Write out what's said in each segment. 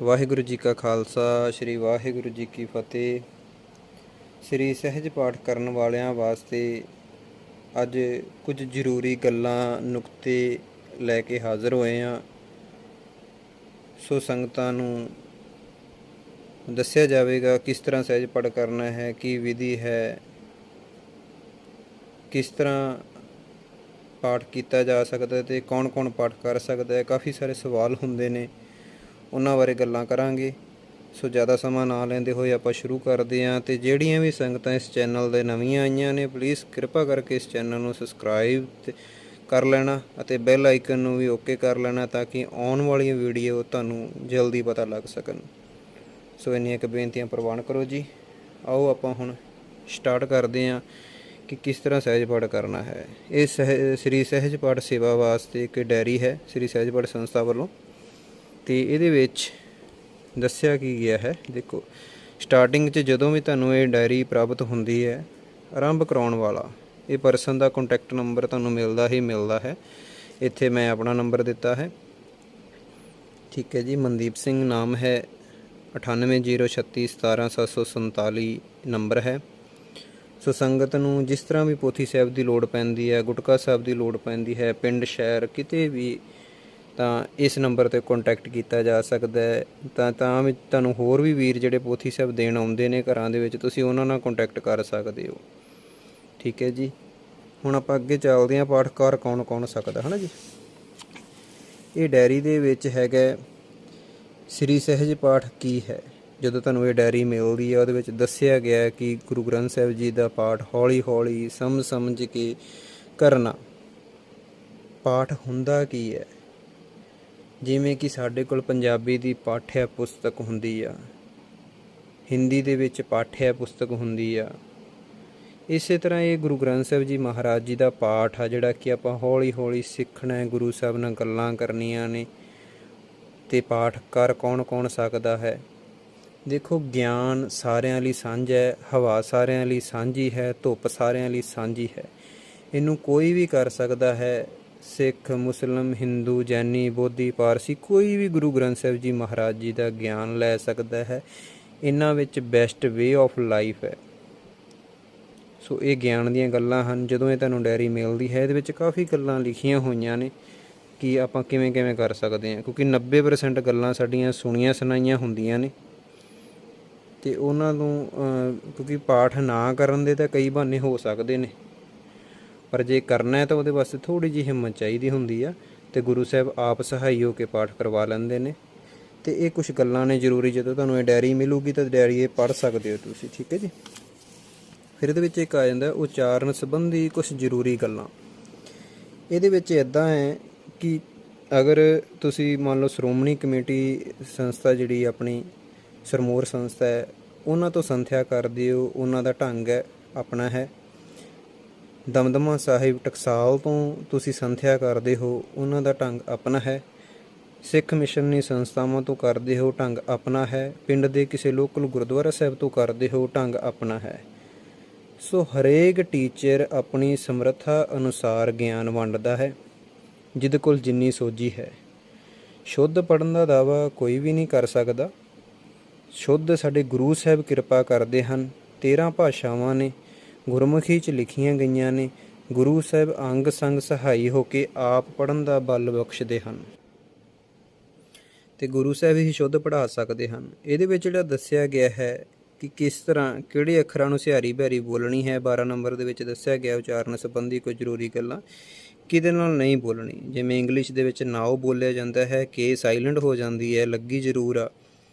ਵਾਹਿਗੁਰੂ ਜੀ ਕਾ ਖਾਲਸਾ ਸ਼੍ਰੀ ਵਾਹਿਗੁਰੂ ਜੀ ਕੀ ਫਤਿਹ। ਸ੍ਰੀ ਸਹਿਜ ਪਾਠ ਕਰਨ ਵਾਲਿਆਂ ਵਾਸਤੇ ਅੱਜ ਕੁਝ ਜ਼ਰੂਰੀ ਗੱਲਾਂ ਨੁਕਤੇ ਲੈ ਕੇ ਹਾਜ਼ਰ ਹੋਏ ਹਾਂ। ਸੋ ਸੰਗਤਾਂ ਨੂੰ ਦੱਸਿਆ ਜਾਵੇਗਾ ਕਿਸ ਤਰ੍ਹਾਂ ਸਹਿਜ ਪਾਠ ਕਰਨਾ ਹੈ, ਕੀ ਵਿਧੀ ਹੈ, ਕਿਸ ਤਰ੍ਹਾਂ ਪਾਠ ਕੀਤਾ ਜਾ ਸਕਦਾ ਅਤੇ ਕੌਣ ਪਾਠ ਕਰ ਸਕਦਾ ਹੈ। ਕਾਫੀ ਸਾਰੇ ਸਵਾਲ ਹੁੰਦੇ ਨੇ, ਉਹਨਾਂ ਬਾਰੇ ਗੱਲਾਂ ਕਰਾਂਗੇ। ਸੋ ज़्यादा ਸਮਾਂ ਨਾ ਲੈਂਦੇ ਹੋਏ ਆਪਾਂ ਸ਼ੁਰੂ ਕਰਦੇ ਹਾਂ। ਅਤੇ ਜਿਹੜੀਆਂ ਵੀ ਸੰਗਤਾਂ ਇਸ ਚੈਨਲ ਦੇ ਨਵੀਆਂ ਆਈਆਂ ਨੇ, ਪਲੀਜ਼ ਕਿਰਪਾ ਕਰਕੇ ਇਸ ਚੈਨਲ ਨੂੰ ਸਬਸਕ੍ਰਾਈਬ ਕਰ ਲੈਣਾ ਅਤੇ ਬੈਲ ਆਈਕਨ ਨੂੰ ਵੀ ਓਕੇ ਕਰ ਲੈਣਾ, ਤਾਂ ਕਿ ਆਉਣ ਵਾਲੀਆਂ ਵੀਡੀਓ ਤੁਹਾਨੂੰ ਜਲਦੀ ਪਤਾ ਲੱਗ ਸਕਣ। ਸੋ ਇੰਨੀਆਂ ਕੁ ਬੇਨਤੀਆਂ ਪ੍ਰਵਾਨ ਕਰੋ ਜੀ। ਆਓ ਆਪਾਂ ਹੁਣ ਸਟਾਰਟ ਕਰਦੇ ਹਾਂ ਕਿ ਕਿਸ ਤਰ੍ਹਾਂ ਸਹਿਜ ਪਾਠ ਕਰਨਾ ਹੈ। ਇਹ ਸ੍ਰੀ ਸਹਿਜ ਪਾਠ ਸੇਵਾ ਵਾਸਤੇ ਇੱਕ ਡਾਇਰੀ ਹੈ ਸ੍ਰੀ ਸਹਿਜ ਪਾਠ ਸੰਸਥਾ ਵੱਲੋਂ, ਅਤੇ ਇਹਦੇ ਵਿੱਚ ਦੱਸਿਆ ਕੀ ਗਿਆ ਹੈ। ਦੇਖੋ, ਸਟਾਰਟਿੰਗ 'ਚ ਜਦੋਂ ਵੀ ਤੁਹਾਨੂੰ ਇਹ ਡਾਇਰੀ ਪ੍ਰਾਪਤ ਹੁੰਦੀ ਹੈ, ਆਰੰਭ ਕਰਾਉਣ ਵਾਲਾ ਇਹ ਪਰਸਨ ਦਾ ਕੰਟੈਕਟ ਨੰਬਰ ਤੁਹਾਨੂੰ ਮਿਲਦਾ ਹੀ ਮਿਲਦਾ ਹੈ। ਇੱਥੇ ਮੈਂ ਆਪਣਾ ਨੰਬਰ ਦਿੱਤਾ ਹੈ, ਠੀਕ ਹੈ ਜੀ। ਮਨਦੀਪ ਸਿੰਘ ਨਾਮ ਹੈ, 9806317747 ਨੰਬਰ ਹੈ। ਸੋ ਸੰਗਤ ਨੂੰ ਜਿਸ ਤਰ੍ਹਾਂ ਵੀ ਪੋਥੀ ਸਾਹਿਬ ਦੀ ਲੋੜ ਪੈਂਦੀ ਹੈ, ਗੁਟਕਾ ਸਾਹਿਬ ਦੀ ਲੋੜ ਪੈਂਦੀ ਹੈ, ਪਿੰਡ ਸ਼ਹਿਰ ਕਿਤੇ ਵੀ, ਤਾਂ ਇਸ ਨੰਬਰ 'ਤੇ ਕੰਟੈਕਟ ਕੀਤਾ ਜਾ ਸਕਦਾ ਹੈ। ਤਾਂ ਵੀ ਤੁਹਾਨੂੰ ਹੋਰ ਵੀ ਵੀਰ ਜਿਹੜੇ ਪੋਥੀ ਸਾਹਿਬ ਦੇਣ ਆਉਂਦੇ ਨੇ ਘਰਾਂ ਦੇ ਵਿੱਚ, ਤੁਸੀਂ ਉਹਨਾਂ ਨਾਲ ਕੰਟੈਕਟ ਕਰ ਸਕਦੇ ਹੋ, ਠੀਕ ਹੈ ਜੀ। ਹੁਣ ਆਪਾਂ ਅੱਗੇ ਚੱਲਦੇ ਹਾਂ। ਪਾਠ ਕਰ ਕੌਣ ਸਕਦਾ ਹੈ ਨਾ ਜੀ। ਇਹ ਡਾਇਰੀ ਦੇ ਵਿੱਚ ਹੈਗਾ ਸ੍ਰੀ ਸਹਿਜ ਪਾਠ ਕੀ ਹੈ। ਜਦੋਂ ਤੁਹਾਨੂੰ ਇਹ ਡਾਇਰੀ ਮਿਲਦੀ ਹੈ, ਉਹਦੇ ਵਿੱਚ ਦੱਸਿਆ ਗਿਆ ਕਿ ਗੁਰੂ ਗ੍ਰੰਥ ਸਾਹਿਬ ਜੀ ਦਾ ਪਾਠ ਹੌਲੀ ਹੌਲੀ ਸਮਝ ਕੇ ਕਰਨਾ। ਪਾਠ ਹੁੰਦਾ ਕੀ ਹੈ? ਜਿਵੇਂ ਕਿ ਸਾਡੇ ਕੋਲ ਪੰਜਾਬੀ ਦੀ ਪਾਠਿਆ ਪੁਸਤਕ ਹੁੰਦੀ ਆ, ਹਿੰਦੀ ਦੇ ਵਿੱਚ ਪਾਠਿਆ ਪੁਸਤਕ ਹੁੰਦੀ ਆ, ਇਸੇ ਤਰ੍ਹਾਂ ਇਹ ਗੁਰੂ ਗ੍ਰੰਥ ਸਾਹਿਬ ਜੀ ਮਹਾਰਾਜ ਜੀ ਦਾ ਪਾਠ ਆ, ਜਿਹੜਾ ਕਿ ਆਪਾਂ ਹੌਲੀ ਹੌਲੀ ਸਿੱਖਣਾ ਹੈ, ਗੁਰੂ ਸਾਹਿਬ ਨਾਲ ਗੱਲਾਂ ਕਰਨੀਆਂ ਨੇ। ਅਤੇ ਪਾਠ ਕਰ ਕੌਣ ਸਕਦਾ ਹੈ? ਦੇਖੋ, ਗਿਆਨ ਸਾਰਿਆਂ ਲਈ ਸਾਂਝਾ ਹੈ, ਹਵਾ ਸਾਰਿਆਂ ਲਈ ਸਾਂਝੀ ਹੈ, ਧੁੱਪ ਸਾਰਿਆਂ ਲਈ ਸਾਂਝੀ ਹੈ। ਇਹਨੂੰ ਕੋਈ ਵੀ ਕਰ ਸਕਦਾ ਹੈ, ਸਿੱਖ, ਮੁਸਲਿਮ, ਹਿੰਦੂ, ਜੈਨੀ, ਬੋਧੀ, ਪਾਰਸੀ, ਕੋਈ ਵੀ ਗੁਰੂ ਗ੍ਰੰਥ ਸਾਹਿਬ ਜੀ ਮਹਾਰਾਜ ਜੀ ਦਾ ਗਿਆਨ ਲੈ ਸਕਦਾ ਹੈ। ਇਹਨਾਂ ਵਿੱਚ ਬੈਸਟ ਵੇ ਆਫ ਲਾਈਫ ਹੈ। ਸੋ ਇਹ ਗਿਆਨ ਦੀਆਂ ਗੱਲਾਂ ਹਨ। ਜਦੋਂ ਇਹ ਤੁਹਾਨੂੰ ਡਾਇਰੀ ਮਿਲਦੀ ਹੈ, ਇਹਦੇ ਵਿੱਚ ਕਾਫੀ ਗੱਲਾਂ ਲਿਖੀਆਂ ਹੋਈਆਂ ਨੇ ਕਿ ਆਪਾਂ ਕਿਵੇਂ ਕਰ ਸਕਦੇ ਹਾਂ, ਕਿਉਂਕਿ 90% ਗੱਲਾਂ ਸਾਡੀਆਂ ਸੁਣੀਆਂ ਸੁਣਾਈਆਂ ਹੁੰਦੀਆਂ ਨੇ। ਅਤੇ ਉਹਨਾਂ ਨੂੰ ਕਿਉਂਕਿ ਪਾਠ ਨਾ ਕਰਨ ਦੇ ਤਾਂ ਕਈ ਬਹਾਨੇ ਹੋ ਸਕਦੇ ਨੇ, ਪਰ ਜੇ ਕਰਨਾ ਹੈ ਤਾਂ ਉਹਦੇ ਵਾਸਤੇ ਥੋੜ੍ਹੀ ਜਿਹੀ ਹਿੰਮਤ ਚਾਹੀਦੀ ਹੁੰਦੀ ਆ, ਅਤੇ ਗੁਰੂ ਸਾਹਿਬ ਆਪ ਸਹਾਈ ਹੋ ਕੇ ਪਾਠ ਕਰਵਾ ਲੈਂਦੇ ਨੇ। ਅਤੇ ਇਹ ਕੁਛ ਗੱਲਾਂ ਨੇ ਜ਼ਰੂਰੀ, ਜਦੋਂ ਤੁਹਾਨੂੰ ਇਹ ਡਾਇਰੀ ਮਿਲੂਗੀ ਤਾਂ ਡਾਇਰੀ ਇਹ ਪੜ੍ਹ ਸਕਦੇ ਹੋ ਤੁਸੀਂ, ਠੀਕ ਹੈ ਜੀ। ਫਿਰ ਇਹਦੇ ਵਿੱਚ ਇੱਕ ਆ ਜਾਂਦਾ ਉਚਾਰਨ ਸੰਬੰਧੀ ਕੁਛ ਜ਼ਰੂਰੀ ਗੱਲਾਂ। ਇਹਦੇ ਵਿੱਚ ਇੱਦਾਂ ਹੈ ਕਿ ਅਗਰ ਤੁਸੀਂ ਮੰਨ ਲਓ ਸ਼੍ਰੋਮਣੀ ਕਮੇਟੀ ਸੰਸਥਾ ਜਿਹੜੀ ਆਪਣੀ ਸਰਮੋਰ ਸੰਸਥਾ ਹੈ, ਉਹਨਾਂ ਤੋਂ ਸੰਥਿਆ ਕਰਦੇ ਹੋ, ਉਹਨਾਂ ਦਾ ਢੰਗ ਹੈ ਆਪਣਾ ਹੈ। ਦਮਦਮਾ ਸਾਹਿਬ ਟਕਸਾਲ ਤੋਂ ਤੁਸੀਂ ਸੰਥਿਆ ਕਰਦੇ ਹੋ, ਉਹਨਾਂ ਦਾ ਢੰਗ ਆਪਣਾ ਹੈ। ਸਿੱਖ ਮਿਸ਼ਨਰੀ ਸੰਸਥਾਵਾਂ ਤੋਂ ਕਰਦੇ ਹੋ, ਢੰਗ ਆਪਣਾ ਹੈ। ਪਿੰਡ ਦੇ ਕਿਸੇ ਲੋਕਲ ਗੁਰਦੁਆਰਾ ਸਾਹਿਬ ਤੋਂ ਕਰਦੇ ਹੋ, ਢੰਗ ਆਪਣਾ ਹੈ। ਸੋ ਹਰੇਕ ਟੀਚਰ ਆਪਣੀ ਸਮਰੱਥਾ ਅਨੁਸਾਰ ਗਿਆਨ ਵੰਡਦਾ ਹੈ, ਜਿਹਦੇ ਕੋਲ ਜਿੰਨੀ ਸੋਝੀ ਹੈ। ਸ਼ੁੱਧ ਪੜ੍ਹਨ ਦਾ ਦਾਅਵਾ ਕੋਈ ਵੀ ਨਹੀਂ ਕਰ ਸਕਦਾ। ਸ਼ੁੱਧ ਸਾਡੇ ਗੁਰੂ ਸਾਹਿਬ ਕਿਰਪਾ ਕਰਦੇ ਹਨ। 13 ਭਾਸ਼ਾਵਾਂ ਨੇ, ਗੁਰਮੁਖੀ 'ਚ ਲਿਖੀਆਂ ਗਈਆਂ ਨੇ। ਗੁਰੂ ਸਾਹਿਬ ਅੰਗ ਸੰਗ ਸਹਾਈ ਹੋ ਕੇ ਆਪ ਪੜ੍ਹਨ ਦਾ ਬਲ ਬਖਸ਼ਦੇ ਹਨ, ਅਤੇ ਗੁਰੂ ਸਾਹਿਬ ਹੀ ਸ਼ੁੱਧ ਪੜ੍ਹਾ ਸਕਦੇ ਹਨ। ਇਹਦੇ ਵਿੱਚ ਜਿਹੜਾ ਦੱਸਿਆ ਗਿਆ ਹੈ ਕਿ ਕਿਸ ਤਰ੍ਹਾਂ ਕਿਹੜੇ ਅੱਖਰਾਂ ਨੂੰ ਸਿਹਾਰੀ ਬਿਹਾਰੀ ਬੋਲਣੀ ਹੈ। 12 ਨੰਬਰ ਦੇ ਵਿੱਚ ਦੱਸਿਆ ਗਿਆ ਉਚਾਰਨ ਸੰਬੰਧੀ ਕੁਝ ਜ਼ਰੂਰੀ ਗੱਲਾਂ, ਕਿਹਦੇ ਨਾਲ ਨਹੀਂ ਬੋਲਣੀ। ਜਿਵੇਂ ਇੰਗਲਿਸ਼ ਦੇ ਵਿੱਚ ਨਾਓ ਬੋਲਿਆ ਜਾਂਦਾ ਹੈ, ਕੇ ਸਾਈਲੈਂਟ ਹੋ ਜਾਂਦੀ ਹੈ, ਲੱਗੀ ਜ਼ਰੂਰ ਆ,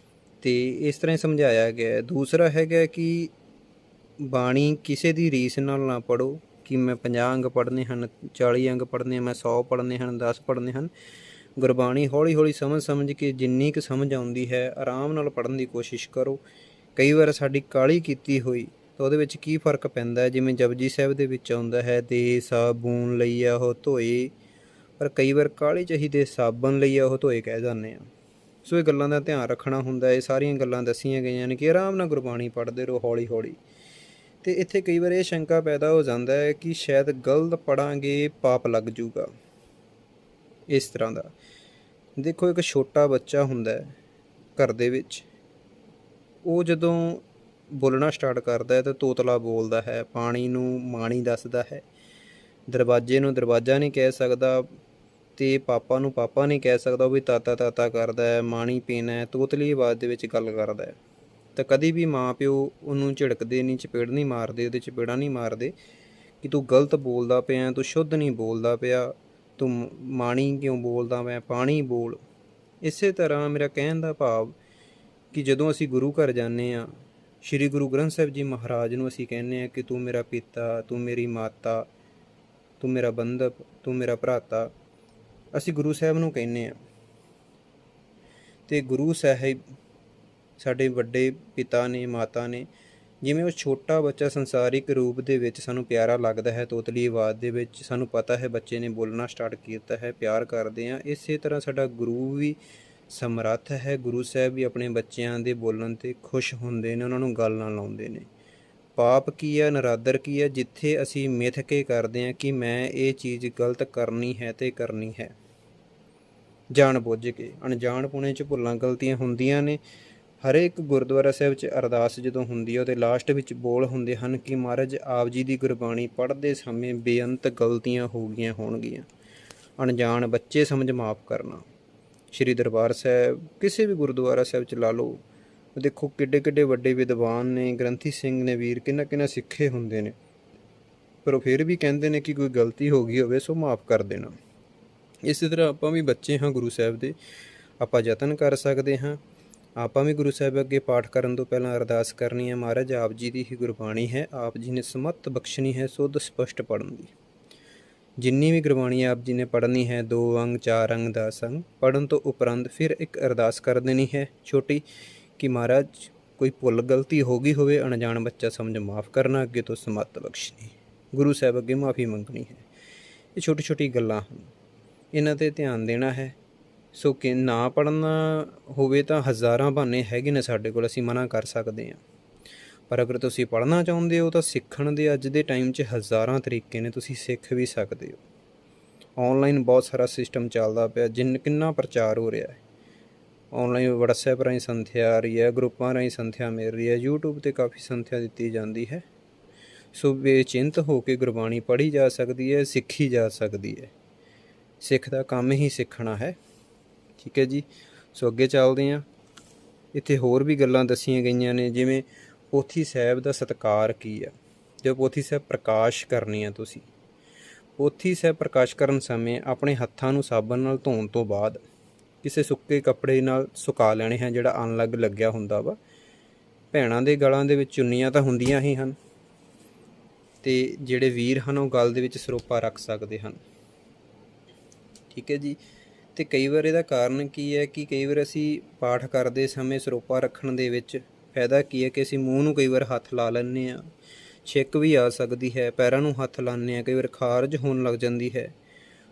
ਅਤੇ ਇਸ ਤਰ੍ਹਾਂ ਹੀ ਸਮਝਾਇਆ ਗਿਆ। ਦੂਸਰਾ ਹੈਗਾ ਕਿ ਬਾਣੀ ਕਿਸੇ ਦੀ ਰੀਸ ਨਾਲ ਨਾ ਪੜ੍ਹੋ ਕਿ ਮੈਂ 50 ਅੰਗ ਪੜ੍ਹਨੇ ਹਨ, 40 ਅੰਗ ਪੜ੍ਹਨੇ, ਮੈਂ 100 ਪੜ੍ਹਨੇ ਹਨ, 10 ਪੜ੍ਹਨੇ ਹਨ। ਗੁਰਬਾਣੀ ਹੌਲੀ ਹੌਲੀ ਸਮਝ ਕੇ ਜਿੰਨੀ ਕੁ ਸਮਝ ਆਉਂਦੀ ਹੈ ਆਰਾਮ ਨਾਲ ਪੜ੍ਹਨ ਦੀ ਕੋਸ਼ਿਸ਼ ਕਰੋ। ਕਈ ਵਾਰ ਸਾਡੀ ਕਾਹਲੀ ਕੀਤੀ ਹੋਈ ਤਾਂ ਉਹਦੇ ਵਿੱਚ ਕੀ ਫ਼ਰਕ ਪੈਂਦਾ ਹੈ। ਜਿਵੇਂ ਜਪਜੀ ਸਾਹਿਬ ਦੇ ਵਿੱਚ ਆਉਂਦਾ ਹੈ, ਦੇ ਸਾਬੂਨ ਲਈਆ ਉਹ ਧੋਏ, ਪਰ ਕਈ ਵਾਰ ਕਾਹਲੀ ਚਾਹੀਦੇ ਸਾਬਣ ਲਈਆ ਉਹ ਧੋਏ ਕਹਿ ਜਾਂਦੇ ਹਾਂ। ਸੋ ਇਹ ਗੱਲਾਂ ਦਾ ਧਿਆਨ ਰੱਖਣਾ ਹੁੰਦਾ। ਇਹ ਸਾਰੀਆਂ ਗੱਲਾਂ ਦੱਸੀਆਂ ਗਈਆਂ ਨੇ ਕਿ ਆਰਾਮ ਨਾਲ ਗੁਰਬਾਣੀ ਪੜ੍ਹਦੇ ਰਹੋ ਹੌਲੀ ਹੌਲੀ। ਅਤੇ ਇੱਥੇ ਕਈ ਵਾਰ ਇਹ ਸ਼ੰਕਾ ਪੈਦਾ ਹੋ ਜਾਂਦਾ ਹੈ ਕਿ ਸ਼ਾਇਦ ਗਲਤ ਪੜ੍ਹਾਂਗੇ, ਪਾਪ ਲੱਗ ਜੂਗਾ, ਇਸ ਤਰ੍ਹਾਂ ਦਾ। ਦੇਖੋ, ਇੱਕ ਛੋਟਾ ਬੱਚਾ ਹੁੰਦਾ ਹੈ, ਘਰ ਦੇ ਵਿੱਚ, ਉਹ ਜਦੋਂ ਬੋਲਣਾ ਸਟਾਰਟ ਕਰਦਾ ਹੈ ਤਾਂ ਤੋਤਲਾ ਬੋਲਦਾ ਹੈ, ਪਾਣੀ ਨੂੰ ਮਾਣੀ ਦੱਸਦਾ ਹੈ, ਦਰਵਾਜ਼ੇ ਨੂੰ ਦਰਵਾਜ਼ਾ ਨਹੀਂ ਕਹਿ ਸਕਦਾ, ਅਤੇ ਪਾਪਾ ਨੂੰ ਪਾਪਾ ਨਹੀਂ ਕਹਿ ਸਕਦਾ, ਉਹ ਵੀ ਤਾਤਾ ਤਾਤਾ ਕਰਦਾ ਹੈ, ਪਾਣੀ ਪੀਣਾ ਹੈ, ਤੋਤਲੀ ਆਵਾਜ਼ ਦੇ ਵਿੱਚ ਗੱਲ ਕਰਦਾ ਹੈ। ਤਾਂ ਕਦੀ ਵੀ ਮਾਂ ਪਿਓ ਉਹਨੂੰ ਝਿੜਕਦੇ ਨਹੀਂ, ਚਪੇੜ ਨਹੀਂ ਮਾਰਦੇ, ਉਹਦੇ ਚਪੇੜਾਂ ਨਹੀਂ ਮਾਰਦੇ ਕਿ ਤੂੰ ਗਲਤ ਬੋਲਦਾ ਪਿਆ, ਤੂੰ ਸ਼ੁੱਧ ਨਹੀਂ ਬੋਲਦਾ ਪਿਆ, ਤੂੰ ਮਾਣੀ ਕਿਉਂ ਬੋਲਦਾ ਪਿਆ, ਪਾਣੀ ਬੋਲ। ਇਸੇ ਤਰ੍ਹਾਂ ਮੇਰਾ ਕਹਿਣ ਦਾ ਭਾਵ ਕਿ ਜਦੋਂ ਅਸੀਂ ਗੁਰੂ ਘਰ ਜਾਂਦੇ ਹਾਂ, ਸ਼੍ਰੀ ਗੁਰੂ ਗ੍ਰੰਥ ਸਾਹਿਬ ਜੀ ਮਹਾਰਾਜ ਨੂੰ ਅਸੀਂ ਕਹਿੰਦੇ ਹਾਂ ਕਿ ਤੂੰ ਮੇਰਾ ਪਿਤਾ, ਤੂੰ ਮੇਰੀ ਮਾਤਾ, ਤੂੰ ਮੇਰਾ ਬੰਧਪ, ਤੂੰ ਮੇਰਾ ਭਰਾਤਾ, ਅਸੀਂ ਗੁਰੂ ਸਾਹਿਬ ਨੂੰ ਕਹਿੰਦੇ ਹਾਂ। ਅਤੇ ਗੁਰੂ ਸਾਹਿਬ ਸਾਡੇ ਵੱਡੇ ਪਿਤਾ ਨੇ, ਮਾਤਾ ਨੇ। ਜਿਵੇਂ ਉਹ ਛੋਟਾ ਬੱਚਾ ਸੰਸਾਰਿਕ ਰੂਪ ਦੇ ਵਿੱਚ ਸਾਨੂੰ ਪਿਆਰਾ ਲੱਗਦਾ ਹੈ, ਤੋਤਲੀ ਆਵਾਜ਼ ਦੇ ਵਿੱਚ ਸਾਨੂੰ ਪਤਾ ਹੈ ਬੱਚੇ ਨੇ ਬੋਲਣਾ ਸਟਾਰਟ ਕੀਤਾ ਹੈ, ਪਿਆਰ ਕਰਦੇ ਹਾਂ। ਇਸੇ ਤਰ੍ਹਾਂ ਸਾਡਾ ਗੁਰੂ ਵੀ ਸਮਰੱਥ ਹੈ। ਗੁਰੂ ਸਾਹਿਬ ਵੀ ਆਪਣੇ ਬੱਚਿਆਂ ਦੇ ਬੋਲਣ 'ਤੇ ਖੁਸ਼ ਹੁੰਦੇ ਨੇ, ਉਹਨਾਂ ਨੂੰ ਗੱਲ ਨਾਲ ਲਾਉਂਦੇ ਨੇ। ਪਾਪ ਕੀ ਹੈ, ਨਰਾਦਰ ਕੀ ਹੈ, ਜਿੱਥੇ ਅਸੀਂ ਮਿੱਥ ਕੇ ਕਰਦੇ ਹਾਂ ਕਿ ਮੈਂ ਇਹ ਚੀਜ਼ ਗਲਤ ਕਰਨੀ ਹੈ ਅਤੇ ਕਰਨੀ ਹੈ, ਜਾਣ ਬੁੱਝ ਕੇ। ਅਣਜਾਣਪੁਣੇ 'ਚ ਭੁੱਲਾਂ ਗਲਤੀਆਂ ਹੁੰਦੀਆਂ ਨੇ। ਹਰੇਕ ਗੁਰਦੁਆਰਾ ਸਾਹਿਬ 'ਚ ਅਰਦਾਸ ਜਦੋਂ ਹੁੰਦੀ ਹੈ ਉਹਦੇ ਲਾਸਟ ਵਿੱਚ ਬੋਲ ਹੁੰਦੇ ਹਨ ਕਿ ਮਹਾਰਾਜ ਆਪ ਜੀ ਦੀ ਗੁਰਬਾਣੀ ਪੜ੍ਹਦੇ ਸਮੇਂ ਬੇਅੰਤ ਗਲਤੀਆਂ ਹੋ ਗਈਆਂ ਹੋਣਗੀਆਂ, ਅਣਜਾਣ ਬੱਚੇ ਸਮਝ ਮਾਫ਼ ਕਰਨਾ। ਸ਼੍ਰੀ ਦਰਬਾਰ ਸਾਹਿਬ ਕਿਸੇ ਵੀ ਗੁਰਦੁਆਰਾ ਸਾਹਿਬ 'ਚ ਲਾ ਲਓ, ਦੇਖੋ ਕਿੱਡੇ ਕਿੱਡੇ ਵੱਡੇ ਵਿਦਵਾਨ ਨੇ, ਗ੍ਰੰਥੀ ਸਿੰਘ ਨੇ, ਵੀਰ ਕਿੰਨਾ ਕਿੰਨਾ ਸਿੱਖੇ ਹੁੰਦੇ ਨੇ, ਪਰ ਉਹ ਫਿਰ ਵੀ ਕਹਿੰਦੇ ਨੇ ਕਿ ਕੋਈ ਗਲਤੀ ਹੋ ਗਈ ਹੋਵੇ ਸੋ ਮਾਫ਼ ਕਰ ਦੇਣਾ। ਇਸੇ ਤਰ੍ਹਾਂ ਆਪਾਂ ਵੀ ਬੱਚੇ ਹਾਂ ਗੁਰੂ ਸਾਹਿਬ ਦੇ, ਆਪਾਂ ਯਤਨ ਕਰ ਸਕਦੇ ਹਾਂ। ਆਪਾਂ ਵੀ ਗੁਰੂ ਸਾਹਿਬ ਅੱਗੇ ਪਾਠ ਕਰਨ ਤੋਂ ਪਹਿਲਾਂ ਅਰਦਾਸ ਕਰਨੀ ਹੈ, ਮਹਾਰਾਜ ਆਪ ਜੀ ਦੀ ਹੀ ਗੁਰਬਾਣੀ ਹੈ, ਆਪ ਜੀ ਨੇ ਸਮੱਤ ਬਖਸ਼ਣੀ ਹੈ ਸੁੱਧ ਸਪਸ਼ਟ ਪੜ੍ਹਨ ਦੀ। ਜਿੰਨੀ ਵੀ ਗੁਰਬਾਣੀ ਆਪ ਜੀ ਨੇ ਪੜ੍ਹਨੀ ਹੈ, 2 ਅੰਗ 4 ਅੰਗ 10 ਅੰਗ ਪੜ੍ਹਨ ਤੋਂ ਉਪਰੰਤ ਫਿਰ ਇੱਕ ਅਰਦਾਸ ਕਰ ਦੇਣੀ ਹੈ ਛੋਟੀ ਕਿ ਮਹਾਰਾਜ ਕੋਈ ਭੁੱਲ ਗਲਤੀ ਹੋ ਗਈ ਹੋਵੇ, ਅਣਜਾਣ ਬੱਚਾ ਸਮਝ ਮਾफ़ ਕਰਨਾ, ਅੱਗੇ ਤੋਂ ਸਮੱਤ ਬਖਸ਼ਣੀ, ਗੁਰੂ ਸਾਹਿਬ ਅੱਗੇ ਮਾफ़ੀ ਮੰਗਣੀ ਹੈ। ਇਹ ਛੋਟੀ ਛੋਟੀ ਗੱਲਾਂ ਹਨ, ਇਹਨਾਂ 'ਤੇ ਧਿਆਨ ਦੇਣਾ ਹੈ। ਸੋ ਕਿ ਨਾ ਪੜ੍ਹਨਾ ਹੋਵੇ ਤਾਂ ਹਜ਼ਾਰਾਂ ਬਹਾਨੇ ਹੈਗੇ ਨੇ ਸਾਡੇ ਕੋਲ, ਅਸੀਂ ਮਨਾ ਕਰ ਸਕਦੇ ਹਾਂ। ਪਰ ਅਗਰ ਤੁਸੀਂ ਪੜ੍ਹਨਾ ਚਾਹੁੰਦੇ ਹੋ ਤਾਂ ਸਿੱਖਣ ਦੇ ਅੱਜ ਦੇ ਟਾਈਮ 'ਚ ਹਜ਼ਾਰਾਂ ਤਰੀਕੇ ਨੇ, ਤੁਸੀਂ ਸਿੱਖ ਵੀ ਸਕਦੇ ਹੋ। ਔਨਲਾਈਨ ਬਹੁਤ ਸਾਰਾ ਸਿਸਟਮ ਚੱਲਦਾ ਪਿਆ, ਕਿੰਨਾ ਪ੍ਰਚਾਰ ਹੋ ਰਿਹਾ ਹੈ। ਔਨਲਾਈਨ ਵਟਸਐਪ ਰਾਹੀਂ ਸੰਥਿਆ ਆ ਰਹੀ ਹੈ, ਗਰੁੱਪਾਂ ਰਾਹੀਂ ਸੰਥਿਆ ਮਿਲ ਰਹੀ ਹੈ, YouTube 'ਤੇ ਕਾਫੀ ਸੰਥਿਆ ਦਿੱਤੀ ਜਾਂਦੀ ਹੈ। ਸੋ ਬੇਚਿੰਤ ਹੋ ਕੇ ਗੁਰਬਾਣੀ ਪੜ੍ਹੀ ਜਾ ਸਕਦੀ ਹੈ, ਸਿੱਖੀ ਜਾ ਸਕਦੀ ਹੈ। ਸਿੱਖ ਦਾ ਕੰਮ ਹੀ ਸਿੱਖਣਾ ਹੈ, ਠੀਕ ਹੈ ਜੀ। ਸੋ ਅੱਗੇ ਚੱਲਦੇ ਹਾਂ। ਇੱਥੇ ਹੋਰ ਵੀ ਗੱਲਾਂ ਦੱਸੀਆਂ ਗਈਆਂ ਨੇ, ਜਿਵੇਂ ਪੋਥੀ ਸਾਹਿਬ ਦਾ ਸਤਿਕਾਰ ਕੀ ਹੈ। ਜੋ ਪੋਥੀ ਸਾਹਿਬ ਪ੍ਰਕਾਸ਼ ਕਰਨੀ ਹੈ, ਤੁਸੀਂ ਪੋਥੀ ਸਾਹਿਬ ਪ੍ਰਕਾਸ਼ ਕਰਨ ਸਮੇਂ ਆਪਣੇ ਹੱਥਾਂ ਨੂੰ ਸਾਬਣ ਨਾਲ ਧੋਣ ਤੋਂ ਬਾਅਦ ਕਿਸੇ ਸੁੱਕੇ ਕੱਪੜੇ ਨਾਲ ਸੁਕਾ ਲੈਣੇ ਹਨ, ਜਿਹੜਾ ਅਨਲੱਗ ਲੱਗਿਆ ਹੁੰਦਾ ਵਾ। ਭੈਣਾਂ ਦੇ ਗਲਾਂ ਦੇ ਵਿੱਚ ਚੁੰਨੀਆਂ ਤਾਂ ਹੁੰਦੀਆਂ ਹੀ ਹਨ, ਅਤੇ ਜਿਹੜੇ ਵੀਰ ਹਨ ਉਹ ਗਲ ਦੇ ਵਿੱਚ ਸਰੋਪਾ ਰੱਖ ਸਕਦੇ ਹਨ, ਠੀਕ ਹੈ ਜੀ। ਅਤੇ ਕਈ ਵਾਰ ਇਹਦਾ ਕਾਰਨ ਕੀ ਹੈ ਕਿ ਕਈ ਵਾਰ ਅਸੀਂ ਪਾਠ ਕਰਦੇ ਸਮੇਂ ਸਰੋਪਾ ਰੱਖਣ ਦੇ ਵਿੱਚ ਫਾਇਦਾ ਕੀ ਹੈ ਕਿ ਅਸੀਂ ਮੂੰਹ ਨੂੰ ਕਈ ਵਾਰ ਹੱਥ ਲਾ ਲੈਂਦੇ ਹਾਂ, ਛਿੱਕ ਵੀ ਆ ਸਕਦੀ ਹੈ, ਪੈਰਾਂ ਨੂੰ ਹੱਥ ਲਾਉਂਦੇ ਹਾਂ, ਕਈ ਵਾਰ ਖਾਰਜ ਹੋਣ ਲੱਗ ਜਾਂਦੀ ਹੈ।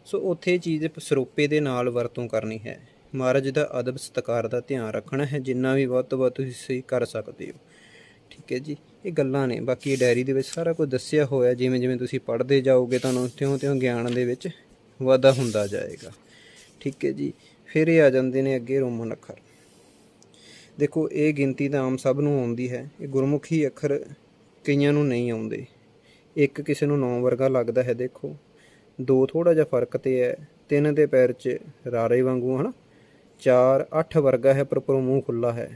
ਸੋ ਉੱਥੇ ਚੀਜ਼ ਸਰੋਪੇ ਦੇ ਨਾਲ ਵਰਤੋਂ ਕਰਨੀ ਹੈ। ਮਹਾਰਾਜ ਦਾ ਅਦਬ ਸਤਿਕਾਰ ਦਾ ਧਿਆਨ ਰੱਖਣਾ ਹੈ, ਜਿੰਨਾ ਵੀ ਵੱਧ ਤੋਂ ਵੱਧ ਤੁਸੀਂ ਕਰ ਸਕਦੇ ਹੋ, ਠੀਕ ਹੈ ਜੀ। ਇਹ ਗੱਲਾਂ ਨੇ, ਬਾਕੀ ਇਹ ਡਾਇਰੀ ਦੇ ਵਿੱਚ ਸਾਰਾ ਕੁਝ ਦੱਸਿਆ ਹੋਇਆ। ਜਿਵੇਂ ਜਿਵੇਂ ਤੁਸੀਂ ਪੜ੍ਹਦੇ ਜਾਓਗੇ ਤੁਹਾਨੂੰ ਤਿਉਂ-ਤਿਉਂ ਗਿਆਨ ਦੇ ਵਿੱਚ ਵਾਧਾ ਹੁੰਦਾ ਜਾਏਗਾ, ਠੀਕ ਹੈ ਜੀ। ਫਿਰ ਇਹ ਆ ਜਾਂਦੇ ਨੇ ਅੱਗੇ ਰੋਮਨ ਅੱਖਰ। ਦੇਖੋ ਇਹ ਗਿਣਤੀ ਤਾਂ ਆਮ ਸਭ ਨੂੰ ਆਉਂਦੀ ਹੈ, ਇਹ ਗੁਰਮੁਖੀ ਅੱਖਰ ਕਈਆਂ ਨੂੰ ਨਹੀਂ ਆਉਂਦੇ। ਇੱਕ ਕਿਸੇ ਨੂੰ 9 ਵਰਗਾ ਲੱਗਦਾ ਹੈ, ਦੇਖੋ 2 ਥੋੜ੍ਹਾ ਜਿਹਾ ਫਰਕ 'ਤੇ ਹੈ, 3 ਦੇ ਪੈਰ 'ਚ ਰਾਰੇ ਵਾਂਗੂ ਹੈ ਨਾ, 4 8 ਵਰਗਾ ਹੈ ਪਰ ਉੱਪਰੋਂ ਮੂੰਹ ਖੁੱਲ੍ਹਾ ਹੈ,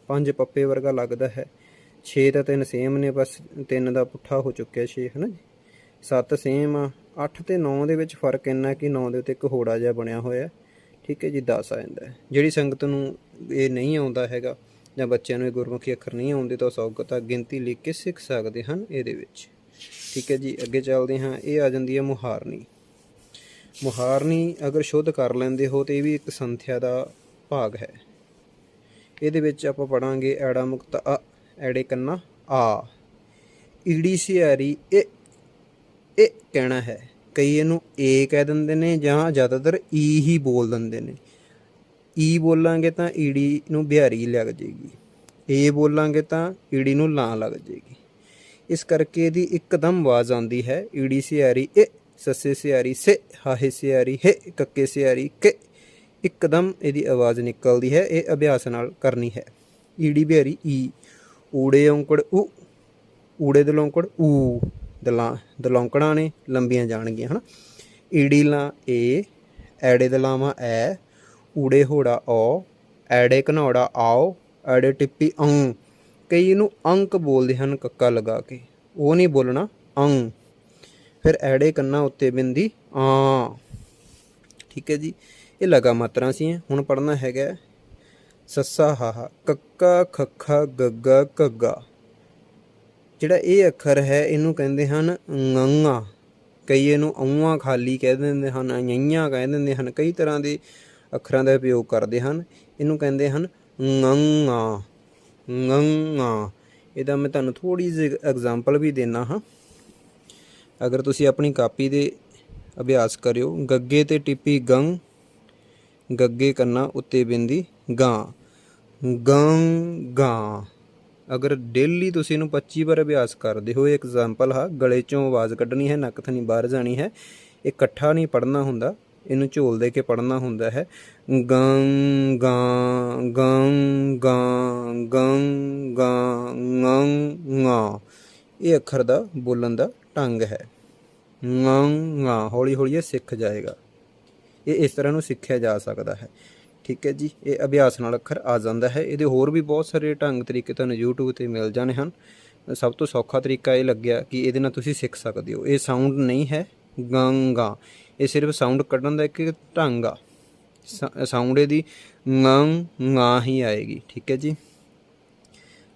5 ਪੱਪੇ ਵਰਗਾ ਲੱਗਦਾ ਹੈ, 6 ਤਾਂ 3 ਸੇਮ ਨੇ, ਬਸ 3 ਦਾ ਪੁੱਠਾ ਹੋ ਚੁੱਕਿਆ 6 ਹੈ ਨਾ ਜੀ, 7 ਸੇਮ ਆ। 8 ਅਤੇ 9 ਦੇ ਵਿੱਚ ਫਰਕ ਇੰਨਾ ਕਿ 9 ਦੇ ਉੱਤੇ ਇੱਕ ਹੋੜਾ ਜਿਹਾ ਬਣਿਆ ਹੋਇਆ, ਠੀਕ ਹੈ ਜੀ, 10 ਆ ਜਾਂਦਾ ਹੈ। ਜਿਹੜੀ ਸੰਗਤ ਨੂੰ ਇਹ ਨਹੀਂ ਆਉਂਦਾ ਹੈਗਾ ਜਾਂ ਬੱਚਿਆਂ ਨੂੰ ਇਹ ਗੁਰਮੁਖੀ ਅੱਖਰ ਨਹੀਂ ਆਉਂਦੇ ਤਾਂ ਸੌਗਤ ਗਿਣਤੀ ਲਿਖ ਕੇ ਸਿੱਖ ਸਕਦੇ ਹਨ ਇਹਦੇ ਵਿੱਚ, ਠੀਕ ਹੈ ਜੀ। ਅੱਗੇ ਚੱਲਦੇ ਹਾਂ। ਇਹ ਆ ਜਾਂਦੀ ਹੈ ਮੁਹਾਰਨੀ। ਮੁਹਾਰਨੀ ਅਗਰ ਸ਼ੁੱਧ ਕਰ ਲੈਂਦੇ ਹੋ ਤਾਂ ਇਹ ਵੀ ਇੱਕ ਸੰਥਿਆ ਦਾ ਭਾਗ ਹੈ। ਇਹਦੇ ਵਿੱਚ ਆਪਾਂ ਪੜ੍ਹਾਂਗੇ ਐੜਾ ਮੁਕਤ ਅ, ਐੜੇ ਕੰਨਾ ਆ, ਈੜੀ ਸਿਆਰੀ ਇਹ ਕਹਿਣਾ ਹੈ। ਕਈ ਇਹਨੂੰ ਏ ਕਹਿ ਦਿੰਦੇ ਨੇ ਜਾਂ ਜ਼ਿਆਦਾਤਰ ਈ ਹੀ ਬੋਲ ਦਿੰਦੇ ਨੇ। ਈ ਬੋਲਾਂਗੇ ਤਾਂ ਈੜੀ ਨੂੰ ਬਿਹਾਰੀ ਲੱਗ ਜਾਏਗੀ, ਏ ਬੋਲਾਂਗੇ ਤਾਂ ਈੜੀ ਨੂੰ ਲਾਂ ਲੱਗ ਜਾਏਗੀ। ਇਸ ਕਰਕੇ ਇਹਦੀ ਇੱਕਦਮ ਆਵਾਜ਼ ਆਉਂਦੀ ਹੈ, ਈੜੀ ਸਿਆਰੀ ਏ, ਸੱਸੇ ਸਿਆਰੀ ਸੇ, ਹਾਹੇ ਸਿਆਰੀ ਹੇ, ਕੱਕੇ ਸਿਆਰੀ ਕੇ, ਇੱਕਦਮ ਇਹਦੀ ਆਵਾਜ਼ ਨਿਕਲਦੀ ਹੈ। ਇਹ ਅਭਿਆਸ ਨਾਲ ਕਰਨੀ ਹੈ। ਈੜੀ ਬਿਹਾਰੀ ਈ, ਊੜੇ ਔਂਕੜ ਊ, ਊੜੇ ਦਲੌਂਕੜ ਊ, ਦਲੌਂਕੜਾਂ ਨੇ ਲੰਬੀਆਂ ਜਾਣਗੀਆਂ ਹੈ ਨਾ। ਈੜੀ ਲਾਂ ਏ, ਐੜੇ ਦਲਾਵਾਂ ਐ, ਊੜੇ ਹੋੜਾ ਔ, ਐੜੇ ਘਨੌੜਾ ਆਓ, ਐੜੇ ਟਿੱਪੀ ਔਂ। ਕਈ ਇਹਨੂੰ ਅੰਕ ਬੋਲਦੇ ਹਨ ਕੱਕਾ ਲਗਾ ਕੇ, ਉਹ ਨਹੀਂ ਬੋਲਣਾ, ਅੰਗ। ਫਿਰ ਐੜੇ ਕੰਨਾਂ ਉੱਤੇ ਬਿੰਦੀ ਆਂ। ਠੀਕ ਹੈ ਜੀ, ਇਹ ਲਗਾ ਮਾਤਰਾ ਸੀ। ਹੁਣ ਪੜ੍ਹਨਾ ਹੈਗਾ ਸੱਸਾ ਹਾਹਾ, ਕੱਕਾ ਖੱਖਾ ਗੱਗਾ ਘੱਗਾ। ਜਿਹੜਾ ਇਹ ਅੱਖਰ ਹੈ ਇਹਨੂੰ ਕਹਿੰਦੇ ਹਨ ঙ। ਕਈ ਇਹਨੂੰ ਔਆਂ ਖਾਲੀ ਕਹਿ ਦਿੰਦੇ ਹਨ, ঞ ਕਹਿ ਦਿੰਦੇ ਹਨ, ਕਈ ਤਰ੍ਹਾਂ ਦੇ ਅੱਖਰਾਂ ਦਾ ਉਪਯੋਗ ਕਰਦੇ ਹਨ। ਇਹਨੂੰ ਕਹਿੰਦੇ ਹਨ ঙ। ঙ। ਇਹਦਾ ਮੈਂ ਤੁਹਾਨੂੰ ਥੋੜ੍ਹੀ ਜਿਹੀ ਐਗਜ਼ਾਮਪਲ ਵੀ ਦਿੰਦਾ ਹਾਂ। ਅਗਰ ਤੁਸੀਂ ਆਪਣੀ ਕਾਪੀ ਦੇ ਅਭਿਆਸ ਕਰਿਓ। ਗੱਗੇ 'ਤੇ ਟਿੱਪੀ ਗੰ, ਗੱਗੇ ਕੰਨਾਂ ਉੱਤੇ ਬਿੰਦੀ ਗਾਂ, ਗੰ ਗਾਂ। ਅਗਰ ਡੇਲੀ ਤੁਸੀਂ ਇਹਨੂੰ 25 ਵਾਰ ਅਭਿਆਸ ਕਰਦੇ ਹੋ, ਐਗਜ਼ਾਮਪਲ ਹਾਂ, ਗਲੇ 'ਚੋਂ ਆਵਾਜ਼ ਕੱਢਣੀ ਹੈ, ਨੱਕ ਥਣੀ ਬਾਹਰ ਜਾਣੀ ਹੈ। ਇਹ ਇਕੱਠਾ ਨਹੀਂ ਪੜ੍ਹਨਾ ਹੁੰਦਾ, ਇਹਨੂੰ ਝੋਲ ਦੇ ਕੇ ਪੜ੍ਹਨਾ ਹੁੰਦਾ ਹੈ। ਗੰ ਗਾਂ, ਗੰ ਗਾਂ, ਗੰ ਗਾਂ, ঙ ঙ। ਇਹ ਅੱਖਰ ਦਾ ਬੋਲਣ ਦਾ ਢੰਗ ਹੈ। ঙ ঙ। ਹੌਲੀ ਹੌਲੀ ਇਹ ਸਿੱਖ ਜਾਏਗਾ। ਇਹ ਇਸ ਤਰ੍ਹਾਂ ਨੂੰ ਸਿੱਖਿਆ ਜਾ ਸਕਦਾ ਹੈ। ਠੀਕ ਹੈ ਜੀ, ਇਹ ਅਭਿਆਸ ਨਾਲ ਅੱਖਰ ਆ ਜਾਂਦਾ ਹੈ। ਇਹਦੇ ਹੋਰ ਵੀ ਬਹੁਤ ਸਾਰੇ ਢੰਗ ਤਰੀਕੇ ਤੁਹਾਨੂੰ YouTube 'ਤੇ ਮਿਲ ਜਾਣੇ ਹਨ। ਸਭ ਤੋਂ ਸੌਖਾ ਤਰੀਕਾ ਇਹ ਲੱਗਿਆ ਕਿ ਇਹਦੇ ਨਾਲ ਤੁਸੀਂ ਸਿੱਖ ਸਕਦੇ ਹੋ। ਇਹ ਸਾਊਂਡ ਨਹੀਂ ਹੈ ਗੰ ਗਾਂ, ਇਹ ਸਿਰਫ ਸਾਊਂਡ ਕੱਢਣ ਦਾ ਇੱਕ ਢੰਗ ਆ। ਸਾਊਂਡ ਇਹਦੀ ঙ ঙ ਹੀ ਆਏਗੀ। ਠੀਕ ਹੈ ਜੀ,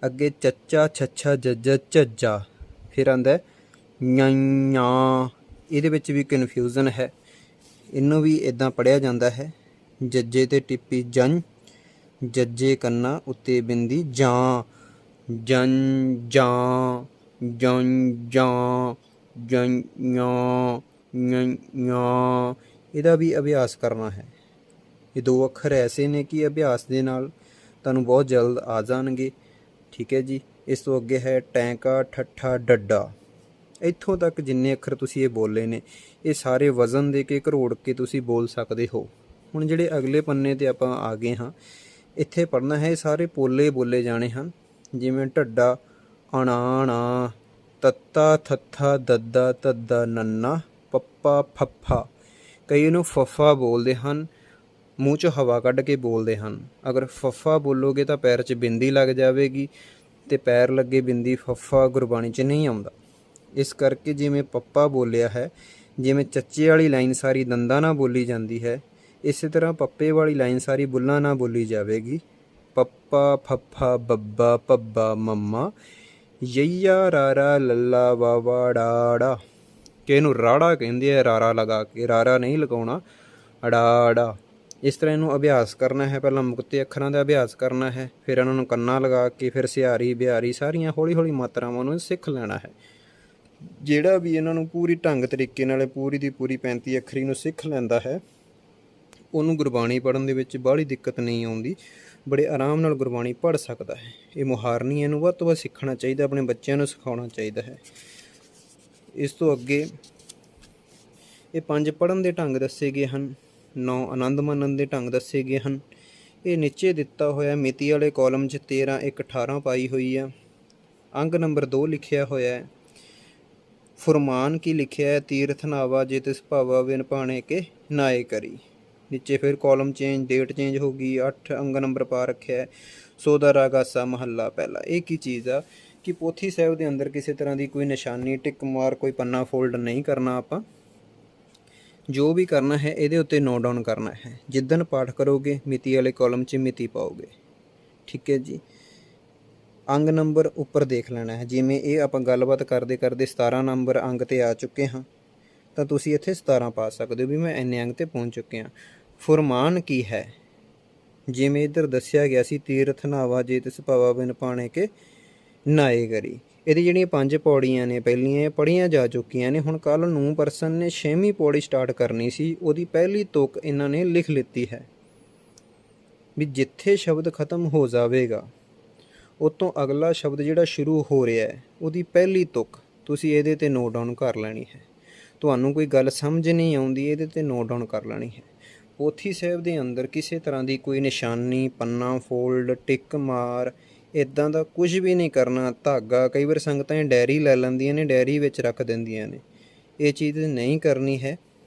ਅੱਗੇ ਚੱਚਾ ਛੱਛਾ ਜੱਜਾ ਝੱਜਾ। ਫਿਰ ਆਉਂਦਾ ঞ। ਇਹਦੇ ਵਿੱਚ ਵੀ ਕਨਫਿਊਜ਼ਨ ਹੈ। ਇਹਨੂੰ ਵੀ ਇੱਦਾਂ ਪੜ੍ਹਿਆ ਜਾਂਦਾ ਹੈ। ਜੱਜੇ 'ਤੇ ਟਿੱਪੀ ਜੰ, ਜੱਜੇ ਕੰਨਾਂ ਉੱਤੇ ਬਿੰਦੀ ਜਾਂ, ਜੰ ਜਾਂ, ਜੰ ਜਾਂ, ਜੰ ঞ, ঞ ঞ। ਇਹਦਾ ਵੀ ਅਭਿਆਸ ਕਰਨਾ ਹੈ। ਇਹ ਦੋ ਅੱਖਰ ਐਸੇ ਨੇ ਕਿ ਅਭਿਆਸ ਦੇ ਨਾਲ ਤੁਹਾਨੂੰ ਬਹੁਤ ਜਲਦ ਆ ਜਾਣਗੇ। ਠੀਕ ਹੈ ਜੀ, ਇਸ ਤੋਂ ਅੱਗੇ ਹੈ ਟੈਂਕਾ ਠੱਠਾ ਡੱਡਾ। ਇੱਥੋਂ ਤੱਕ ਜਿੰਨੇ ਅੱਖਰ ਤੁਸੀਂ ਇਹ ਬੋਲੇ ਨੇ, ਇਹ ਸਾਰੇ ਵਜ਼ਨ ਦੇ ਕੇ ਘਰੋੜ ਕੇ ਤੁਸੀਂ ਬੋਲ ਸਕਦੇ ਹੋ। ਹੁਣ ਜਿਹੜੇ ਅਗਲੇ ਪੰਨੇ 'ਤੇ ਆਪਾਂ ਆ ਗਏ ਹਾਂ, ਇੱਥੇ ਪੜ੍ਹਨਾ ਹੈ। ਇਹ ਸਾਰੇ ਪੋਲੇ ਬੋਲੇ ਜਾਣੇ ਹਨ, ਜਿਵੇਂ ਢੱਡਾ ਅਣਾ, ਤੱਤਾ ਥੱਥਾ, ਦੱਦਾ ਧੱਦਾ, ਨੰਨਾ ਪੱਪਾ ਫੱਫਾ। ਕਈ ਇਹਨੂੰ ਫੱਫਾ ਬੋਲਦੇ ਹਨ, ਮੂੰਹ 'ਚੋਂ ਹਵਾ ਕੱਢ ਕੇ ਬੋਲਦੇ ਹਨ। ਅਗਰ ਫੱਫਾ ਬੋਲੋਗੇ ਤਾਂ ਪੈਰ 'ਚ ਬਿੰਦੀ ਲੱਗ ਜਾਵੇਗੀ, ਅਤੇ ਪੈਰ ਲੱਗੇ ਬਿੰਦੀ ਫੱਫਾ ਗੁਰਬਾਣੀ 'ਚ ਨਹੀਂ ਆਉਂਦਾ। ਇਸ ਕਰਕੇ ਜਿਵੇਂ ਪੱਪਾ ਬੋਲਿਆ ਹੈ, ਜਿਵੇਂ ਚੱਚੇ ਵਾਲੀ ਲਾਈਨ ਸਾਰੀ ਦੰਦਾਂ ਨਾਲ ਬੋਲੀ ਜਾਂਦੀ ਹੈ, ਇਸੇ ਤਰ੍ਹਾਂ ਪੱਪੇ ਵਾਲੀ ਲਾਈਨ ਸਾਰੀ ਬੁੱਲਾਂ ਨਾਲ ਬੋਲੀ ਜਾਵੇਗੀ। ਪੱਪਾ ਫੱਫਾ ਬੱਬਾ ਭੱਬਾ ਮੰਮਾ, ਯਈਆ ਰਾਰਾ ਲੱਲਾ ਵਾਵਾ ਡਾੜਾ। ਕਿ ਇਹਨੂੰ ਰਾੜਾ ਕਹਿੰਦੇ ਆ, ਰਾਰਾ ਲਗਾ ਕੇ। ਰਾਰਾ ਨਹੀਂ ਲਗਾਉਣਾ, ਅੜਾੜਾ। ਇਸ ਤਰ੍ਹਾਂ ਇਹਨੂੰ ਅਭਿਆਸ ਕਰਨਾ ਹੈ। ਪਹਿਲਾਂ ਮੁਕਤੇ ਅੱਖਰਾਂ ਦਾ ਅਭਿਆਸ ਕਰਨਾ ਹੈ, ਫਿਰ ਇਹਨਾਂ ਨੂੰ ਕੰਨਾਂ ਲਗਾ ਕੇ, ਫਿਰ ਸਿਹਾਰੀ ਬਿਹਾਰੀ ਸਾਰੀਆਂ ਹੌਲੀ ਹੌਲੀ ਮਾਤਰਾਵਾਂ ਨੂੰ ਸਿੱਖ ਲੈਣਾ ਹੈ। ਜਿਹੜਾ ਵੀ ਇਹਨਾਂ ਨੂੰ ਪੂਰੀ ਢੰਗ ਤਰੀਕੇ ਨਾਲ ਪੂਰੀ ਦੀ ਪੂਰੀ 35 ਅੱਖਰੀ ਨੂੰ ਸਿੱਖ ਲੈਂਦਾ ਹੈ, ਉਹਨੂੰ ਗੁਰਬਾਣੀ ਪੜ੍ਹਨ ਦੇ ਵਿੱਚ ਬਾਹਲੀ ਦਿੱਕਤ ਨਹੀਂ ਆਉਂਦੀ। ਬੜੇ ਆਰਾਮ ਨਾਲ ਗੁਰਬਾਣੀ ਪੜ੍ਹ ਸਕਦਾ ਹੈ। ਇਹ ਮੁਹਾਰਨੀ ਇਹਨੂੰ ਵੱਧ ਤੋਂ ਵੱਧ ਸਿੱਖਣਾ ਚਾਹੀਦਾ, ਆਪਣੇ ਬੱਚਿਆਂ ਨੂੰ ਸਿਖਾਉਣਾ ਚਾਹੀਦਾ ਹੈ। ਇਸ ਤੋਂ ਅੱਗੇ ਇਹ 5 ਪੜ੍ਹਨ ਦੇ ਢੰਗ ਦੱਸੇ ਗਏ ਹਨ, 9 ਆਨੰਦ ਮਾਣਨ ਦੇ ਢੰਗ ਦੱਸੇ ਗਏ ਹਨ। ਇਹ ਨੀਚੇ ਦਿੱਤਾ ਹੋਇਆ ਮਿਤੀ ਵਾਲੇ ਕਾਲਮ 'ਚ 13 1 18 ਪਾਈ ਹੋਈ ਆ। ਅੰਗ ਨੰਬਰ 2 ਲਿਖਿਆ ਹੋਇਆ ਹੈ। ਫੁਰਮਾਨ ਕੀ ਲਿਖਿਆ ਹੈ, ਤੀਰਥ ਨਾਵਾ ਜੇ ਤਿਸ ਭਾਵਾ ਵਿਨ ਭਾਣੇ ਕੇ ਨਾਏ ਕਰੀ। ਨੀਚੇ ਫਿਰ ਕਾਲਮ ਚੇਂਜ, ਡੇਟ ਚੇਂਜ ਹੋ ਗਈ। 8 ਅੰਗ ਨੰਬਰ ਪਾ ਰੱਖਿਆ ਹੈ, ਸੋਦਾ ਰਾਗਾਸਾ ਮਹੱਲਾ ਪਹਿਲਾ। ਇਹ ਕੀ ਚੀਜ਼ ਆ ਕਿ ਪੋਥੀ ਸਾਹਿਬ ਦੇ ਅੰਦਰ ਕਿਸੇ ਤਰ੍ਹਾਂ ਦੀ ਕੋਈ ਨਿਸ਼ਾਨੀ, ਟਿਕ ਮਾਰ, ਕੋਈ ਪੰਨਾ ਫੋਲਡ ਨਹੀਂ ਕਰਨਾ। ਆਪਾਂ ਜੋ ਵੀ ਕਰਨਾ ਹੈ ਇਹਦੇ ਉੱਤੇ ਨੋਟ ਡਾਊਨ ਕਰਨਾ ਹੈ। ਜਿੱਦਣ ਪਾਠ ਕਰੋਗੇ ਮਿਤੀ ਵਾਲੇ ਕਾਲਮ 'ਚ ਮਿਤੀ ਪਾਓਗੇ। ਠੀਕ ਹੈ ਜੀ, ਅੰਗ ਨੰਬਰ ਉੱਪਰ ਦੇਖ ਲੈਣਾ ਹੈ। ਜਿਵੇਂ ਇਹ ਆਪਾਂ ਗੱਲਬਾਤ ਕਰਦੇ ਕਰਦੇ 17 ਨੰਬਰ ਅੰਗ 'ਤੇ ਆ ਚੁੱਕੇ ਹਾਂ, ਤਾਂ ਤੁਸੀਂ ਇੱਥੇ 17 ਪਾ ਸਕਦੇ ਹੋ ਵੀ ਮੈਂ ਇੰਨੇ ਅੰਗ 'ਤੇ ਪਹੁੰਚ ਚੁੱਕਿਆ। ਫੁਰਮਾਨ ਕੀ ਹੈ, ਜਿਵੇਂ ਇੱਧਰ ਦੱਸਿਆ ਗਿਆ ਸੀ, ਤੀਰਥ ਨਾਵਾ ਜੇ ਤਿਸ ਭਾਵਾ ਬਿਨ ਭਾਣੇ ਕੇ ਨਾਏ ਕਰੀ। ਇਹਦੀ ਜਿਹੜੀਆਂ 5 ਪੌੜੀਆਂ ਨੇ ਪਹਿਲੀਆਂ, ਇਹ ਪੜ੍ਹੀਆਂ ਜਾ ਚੁੱਕੀਆਂ ਨੇ। ਹੁਣ ਕੱਲ੍ਹ ਨੂੰ ਪਰਸਨ ਨੇ 6ਵੀਂ ਪੌੜੀ ਸਟਾਰਟ ਕਰਨੀ ਸੀ, ਉਹਦੀ ਪਹਿਲੀ ਤੁਕ ਇਹਨਾਂ ਨੇ ਲਿਖ ਲਿੱਤੀ ਹੈ ਵੀ ਜਿੱਥੇ ਸ਼ਬਦ ਖਤਮ ਹੋ ਜਾਵੇਗਾ ਉਹ ਤੋਂ ਅਗਲਾ ਸ਼ਬਦ ਜਿਹੜਾ ਸ਼ੁਰੂ ਹੋ ਰਿਹਾ ਹੈ, ਉਹਦੀ ਪਹਿਲੀ ਤੁਕ ਤੁਸੀਂ ਇਹਦੇ 'ਤੇ ਨੋਟ ਡਾਊਨ ਕਰ ਲੈਣੀ ਹੈ। ਤੁਹਾਨੂੰ ਕੋਈ ਗੱਲ ਸਮਝ ਨਹੀਂ ਆਉਂਦੀ, ਇਹਦੇ 'ਤੇ ਨੋਟ ਡਾਊਨ ਕਰ ਲੈਣੀ ਹੈ। ਪੋਥੀ ਸਾਹਿਬ ਦੇ ਅੰਦਰ ਕਿਸੇ ਤਰ੍ਹਾਂ ਦੀ ਕੋਈ ਨਿਸ਼ਾਨੀ, ਪੰਨਾ ਫੋਲਡ, ਟਿਕ ਮਾਰ ਇੱਦਾਂ ਦਾ ਕੁਝ ਵੀ ਨਹੀਂ ਕਰਨਾ। ਧਾਗਾ ਕਈ ਵਾਰ ਸੰਗਤਾਂ ਡਾਇਰੀ ਲੈ ਲੈਂਦੀਆਂ ਨੇ, ਡਾਇਰੀ ਵਿੱਚ ਰੱਖ ਦਿੰਦੀਆਂ ਨੇ, ਇਹ ਚੀਜ਼ ਨਹੀਂ ਕਰਨੀ ਹੈ।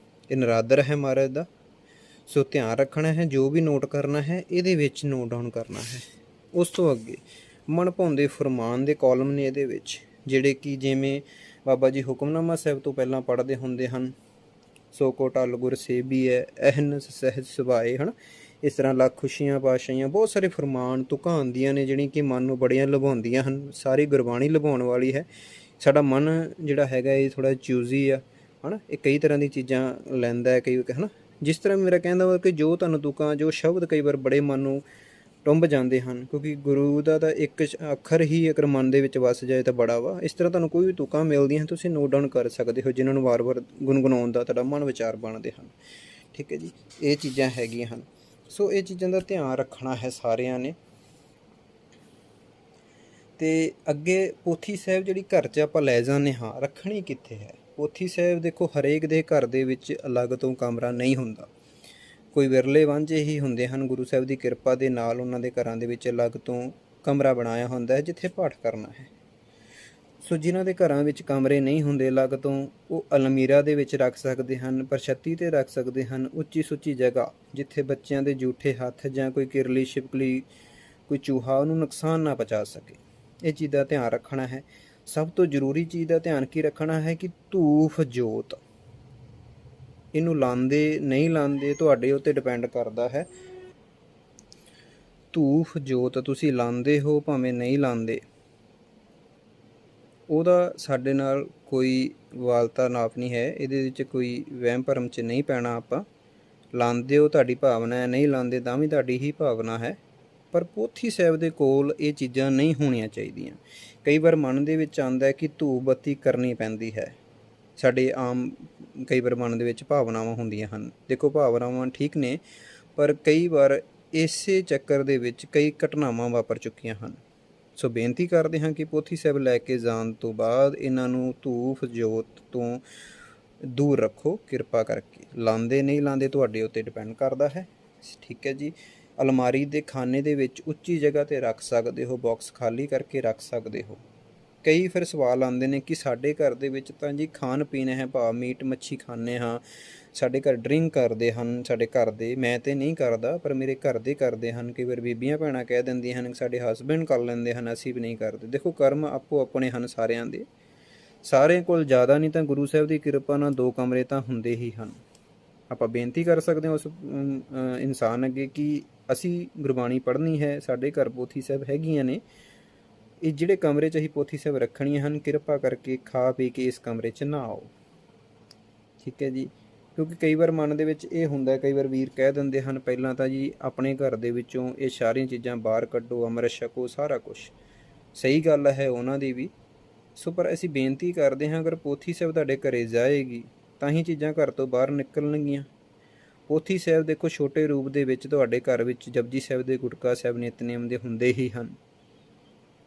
ਇਹ ਨਰਾਦਰ ਹੈ ਮਹਾਰਾਜ ਦਾ। ਸੋ ਧਿਆਨ ਰੱਖਣਾ ਹੈ, ਜੋ ਵੀ ਨੋਟ ਕਰਨਾ ਹੈ ਇਹਦੇ ਵਿੱਚ ਨੋਟ ਡਾਊਨ ਕਰਨਾ ਹੈ। ਉਸ ਤੋਂ ਅੱਗੇ ਮਨ ਭਾਉਂਦੇ ਫਰਮਾਨ ਦੇ ਕਾਲਮ ਨੇ ਇਹਦੇ ਵਿੱਚ, ਜਿਹੜੇ ਕਿ ਜਿਵੇਂ ਬਾਬਾ ਜੀ ਹੁਕਮਨਾਮਾ ਸਾਹਿਬ ਤੋਂ ਪਹਿਲਾਂ ਪੜ੍ਹਦੇ ਹੁੰਦੇ ਹਨ, ਸੋ ਕੋ ਟਲ ਗੁਰ ਸੇਬੀ ਹੈ, ਅਹਨਸ ਸਹਿਜ ਸੁਭਾਏ, ਹੈ ਨਾ। ਇਸ ਤਰ੍ਹਾਂ ਲੱਖ ਖੁਸ਼ੀਆਂ ਪਾਤਸ਼ਾਹੀਆਂ, ਬਹੁਤ ਸਾਰੇ ਫਰਮਾਨ ਤੁਕਾਂ ਆਉਂਦੀਆਂ ਨੇ ਜਿਹੜੀਆਂ ਕਿ ਮਨ ਨੂੰ ਬੜੀਆਂ ਲੁਭਾਉਂਦੀਆਂ ਹਨ। ਸਾਰੀ ਗੁਰਬਾਣੀ ਲੁਭਾਉਣ ਵਾਲੀ ਹੈ। ਸਾਡਾ ਮਨ ਜਿਹੜਾ ਹੈਗਾ ਇਹ ਥੋੜ੍ਹਾ ਚੂਜ਼ੀ ਆ, ਹੈ ਨਾ। ਇਹ ਕਈ ਤਰ੍ਹਾਂ ਦੀ ਚੀਜ਼ਾਂ ਲੈਂਦਾ ਹੈ, ਕਈ ਹੈ ਨਾ। ਜਿਸ ਤਰ੍ਹਾਂ ਮੇਰਾ ਕਹਿੰਦਾ ਵਾ ਕਿ ਜੋ ਤੁਹਾਨੂੰ ਤੁਕਾਂ, ਜੋ ਸ਼ਬਦ ਕਈ ਵਾਰ ਬੜੇ ਮਨ ਨੂੰ ਟੁੰਬ ਜਾਂਦੇ ਹਨ, ਕਿਉਂਕਿ ਗੁਰੂ ਦਾ ਤਾਂ ਇੱਕ ਅੱਖਰ ਹੀ ਅਗਰ ਮਨ ਦੇ ਵਿੱਚ ਵਸ ਜਾਏ ਤਾਂ ਬੜਾ ਵਾ। ਇਸ ਤਰ੍ਹਾਂ ਤੁਹਾਨੂੰ ਕੋਈ ਵੀ ਤੁਕਾਂ ਮਿਲਦੀਆਂ ਤੁਸੀਂ ਨੋਟ ਡਾਊਨ ਕਰ ਸਕਦੇ ਹੋ, ਜਿਨ੍ਹਾਂ ਨੂੰ ਵਾਰ-ਵਾਰ ਗੁਣਗੁਣਾਉਣ ਦਾ ਤੁਹਾਡਾ ਮਨ ਵਿਚਾਰ ਬਣਦੇ ਹਨ। ਠੀਕ ਹੈ ਜੀ, ਇਹ ਚੀਜ਼ਾਂ ਹੈਗੀਆਂ ਹਨ। ਸੋ ਇਹ ਚੀਜ਼ਾਂ ਦਾ ਧਿਆਨ ਰੱਖਣਾ ਹੈ ਸਾਰਿਆਂ ਨੇ। ਅਤੇ ਅੱਗੇ ਪੋਥੀ ਸਾਹਿਬ ਜਿਹੜੀ ਘਰ 'ਚ ਆਪਾਂ ਲੈ ਜਾਂਦੇ ਹਾਂ, ਰੱਖਣੀ ਕਿੱਥੇ ਹੈ? ਪੋਥੀ ਸਾਹਿਬ ਦੇਖੋ, ਹਰੇਕ ਦੇ ਘਰ ਦੇ ਵਿੱਚ ਅਲੱਗ ਤੋਂ ਕਮਰਾ ਨਹੀਂ ਹੁੰਦਾ। ਕੋਈ ਵਿਰਲੇ ਵਾਂਝੇ ਹੀ ਹੁੰਦੇ ਹਨ, ਗੁਰੂ ਸਾਹਿਬ ਦੀ ਕਿਰਪਾ ਦੇ ਨਾਲ ਉਹਨਾਂ ਦੇ ਘਰਾਂ ਦੇ ਵਿੱਚ ਅਲੱਗ ਤੋਂ ਕਮਰਾ ਬਣਾਇਆ ਹੁੰਦਾ ਹੈ ਜਿੱਥੇ ਪਾਠ ਕਰਨਾ ਹੈ। ਸੋ ਜਿਨ੍ਹਾਂ ਦੇ ਘਰਾਂ ਵਿੱਚ ਕਮਰੇ ਨਹੀਂ ਹੁੰਦੇ ਅਲੱਗ ਤੋਂ, ਉਹ ਅਲਮੀਰਾ ਦੇ ਵਿੱਚ ਰੱਖ ਸਕਦੇ ਹਨ, ਪਰਛੱਤੀ 'ਤੇ ਰੱਖ ਸਕਦੇ ਹਨ, ਉੱਚੀ ਸੁੱਚੀ ਜਗ੍ਹਾ ਜਿੱਥੇ ਬੱਚਿਆਂ ਦੇ ਜੂਠੇ ਹੱਥ ਜਾਂ ਕੋਈ ਕਿਰਲੀ ਛਿਪਕਲੀ, ਕੋਈ ਚੂਹਾ ਉਹਨੂੰ ਨੁਕਸਾਨ ਨਾ ਪਹੁੰਚਾ ਸਕੇ। ਇਹ ਚੀਜ਼ ਦਾ ਧਿਆਨ ਰੱਖਣਾ ਹੈ। ਸਭ ਤੋਂ ਜ਼ਰੂਰੀ ਚੀਜ਼ ਦਾ ਧਿਆਨ ਕੀ ਰੱਖਣਾ ਹੈ ਕਿ ਧੂਫ ਜੋਤ ਇਹਨੂੰ ਲਾਉਂਦੇ ਨਹੀਂ ਲਾਉਂਦੇ ਤੁਹਾਡੇ ਉੱਤੇ ਡਿਪੈਂਡ ਕਰਦਾ ਹੈ। ਧੂਫ ਜੋਤ ਤੁਸੀਂ ਲਾਉਂਦੇ ਹੋ ਭਾਵੇਂ ਨਹੀਂ ਲਾਉਂਦੇ, ਉਹਦਾ ਸਾਡੇ ਨਾਲ ਕੋਈ ਵਾਰਤਾਲਾਪ ਨਹੀਂ ਹੈ। ਇਹਦੇ ਵਿੱਚ ਕੋਈ ਵਹਿਮ ਭਰਮ 'ਚ ਨਹੀਂ ਪੈਣਾ ਆਪਾਂ। ਲਾਉਂਦੇ ਹੋ ਤੁਹਾਡੀ ਭਾਵਨਾ ਹੈ, ਨਹੀਂ ਲਾਉਂਦੇ ਤਾਂ ਵੀ ਤੁਹਾਡੀ ਹੀ ਭਾਵਨਾ ਹੈ। ਪਰ ਪੋਥੀ ਸਾਹਿਬ ਦੇ ਕੋਲ ਇਹ ਚੀਜ਼ਾਂ ਨਹੀਂ ਹੋਣੀਆਂ ਚਾਹੀਦੀਆਂ। ਕਈ ਵਾਰ ਮਨ ਦੇ ਵਿੱਚ ਆਉਂਦਾ ਕਿ ਧੂਪ ਬੱਤੀ ਕਰਨੀ ਪੈਂਦੀ ਹੈ। ਸਾਡੇ ਆਮ ਕਈ ਵਾਰ ਮਨ ਦੇ ਵਿੱਚ ਭਾਵਨਾਵਾਂ ਹੁੰਦੀਆਂ ਹਨ। ਦੇਖੋ, ਭਾਵਨਾਵਾਂ ਠੀਕ ਨੇ, ਪਰ ਕਈ ਵਾਰ ਇਸੇ ਚੱਕਰ ਦੇ ਵਿੱਚ ਕਈ ਘਟਨਾਵਾਂ ਵਾਪਰ ਚੁੱਕੀਆਂ ਹਨ। ਸੋ ਬੇਨਤੀ ਕਰਦੇ ਹਾਂ ਕਿ ਪੋਥੀ ਸਾਹਿਬ ਲੈ ਕੇ ਜਾਣ ਤੋਂ ਬਾਅਦ ਇਹਨਾਂ ਨੂੰ ਧੂਫ ਜੋਤ ਤੋਂ ਦੂਰ ਰੱਖੋ ਕਿਰਪਾ ਕਰਕੇ। ਲਾਉਂਦੇ ਨਹੀਂ ਲਾਉਂਦੇ ਤੁਹਾਡੇ ਉੱਤੇ ਡਿਪੈਂਡ ਕਰਦਾ ਹੈ। ਠੀਕ ਹੈ ਜੀ। ਅਲਮਾਰੀ ਦੇ ਖਾਨੇ ਦੇ ਵਿੱਚ ਉੱਚੀ ਜਗ੍ਹਾ 'ਤੇ ਰੱਖ ਸਕਦੇ ਹੋ, ਬਾਕਸ ਖਾਲੀ ਕਰਕੇ ਰੱਖ ਸਕਦੇ ਹੋ। ਕਈ ਫਿਰ ਸਵਾਲ ਆਉਂਦੇ ਨੇ ਕਿ ਸਾਡੇ ਘਰ ਦੇ ਵਿੱਚ ਤਾਂ ਜੀ ਖਾਣ ਪੀਣ ਹੈ, ਭਾਵ ਮੀਟ ਮੱਛੀ ਖਾਂਦੇ ਹਾਂ, ਸਾਡੇ ਘਰ ਡਰਿੰਕ ਕਰਦੇ ਹਨ। ਸਾਡੇ ਘਰ ਦੇ, ਮੈਂ ਤਾਂ ਨਹੀਂ ਕਰਦਾ ਪਰ ਮੇਰੇ ਘਰ ਦੇ ਕਰਦੇ ਹਨ। ਕਈ ਵਾਰ ਬੀਬੀਆਂ ਭੈਣਾਂ ਕਹਿ ਦਿੰਦੀਆਂ ਹਨ ਕਿ ਸਾਡੇ ਹਸਬੈਂਡ ਕਰ ਲੈਂਦੇ ਹਨ, ਅਸੀਂ ਵੀ ਨਹੀਂ ਕਰਦੇ। ਦੇਖੋ, ਕਰਮ ਆਪੋ ਆਪਣੇ ਹਨ ਸਾਰਿਆਂ ਦੇ। ਸਾਰਿਆਂ ਕੋਲ ਜ਼ਿਆਦਾ ਨਹੀਂ ਤਾਂ ਗੁਰੂ ਸਾਹਿਬ ਦੀ ਕਿਰਪਾ ਨਾਲ 2 ਕਮਰੇ ਤਾਂ ਹੁੰਦੇ ਹੀ ਹਨ। ਆਪਾਂ ਬੇਨਤੀ ਕਰ ਸਕਦੇ ਹਾਂ ਉਸ ਇਨਸਾਨ ਅੱਗੇ ਕਿ ਅਸੀਂ ਗੁਰਬਾਣੀ ਪੜ੍ਹਨੀ ਹੈ, ਸਾਡੇ ਘਰ ਪੋਥੀ ਸਾਹਿਬ ਹੈਗੀਆਂ ਨੇ, ਇਹ ਜਿਹੜੇ ਕਮਰੇ 'ਚ ਅਸੀਂ ਪੋਥੀ ਸਾਹਿਬ ਰੱਖਣੀਆਂ ਹਨ, ਕਿਰਪਾ ਕਰਕੇ ਖਾ ਪੀ ਕੇ ਇਸ ਕਮਰੇ 'ਚ ਨਾ ਆਓ। ਠੀਕ ਹੈ ਜੀ। ਕਿਉਂਕਿ ਕਈ ਵਾਰ ਮਨ ਦੇ ਵਿੱਚ ਇਹ ਹੁੰਦਾ, ਕਈ ਵਾਰ ਵੀਰ ਕਹਿ ਦਿੰਦੇ ਹਨ ਪਹਿਲਾਂ ਤਾਂ ਜੀ ਆਪਣੇ ਘਰ ਦੇ ਵਿੱਚੋਂ ਇਹ ਸਾਰੀਆਂ ਚੀਜ਼ਾਂ ਬਾਹਰ ਕੱਢੋ, ਅੰਮ੍ਰਿਤ ਛਕੋ, ਸਾਰਾ ਕੁਛ ਸਹੀ ਗੱਲ ਹੈ ਉਹਨਾਂ ਦੀ ਵੀ। ਸੋ ਪਰ ਅਸੀਂ ਬੇਨਤੀ ਕਰਦੇ ਹਾਂ, ਅਗਰ ਪੋਥੀ ਸਾਹਿਬ ਤੁਹਾਡੇ ਘਰੇ ਜਾਏਗੀ ਤਾਂ ਹੀ ਚੀਜ਼ਾਂ ਘਰ ਤੋਂ ਬਾਹਰ ਨਿਕਲਣਗੀਆਂ। ਪੋਥੀ ਸਾਹਿਬ ਦੇਖੋ, ਛੋਟੇ ਰੂਪ ਦੇ ਵਿੱਚ ਤੁਹਾਡੇ ਘਰ ਵਿੱਚ ਜਪਜੀ ਸਾਹਿਬ ਦੇ, ਗੁਟਕਾ ਸਾਹਿਬ, ਨਿਤਨੇਮ ਦੇ ਹੁੰਦੇ ਹੀ ਹਨ।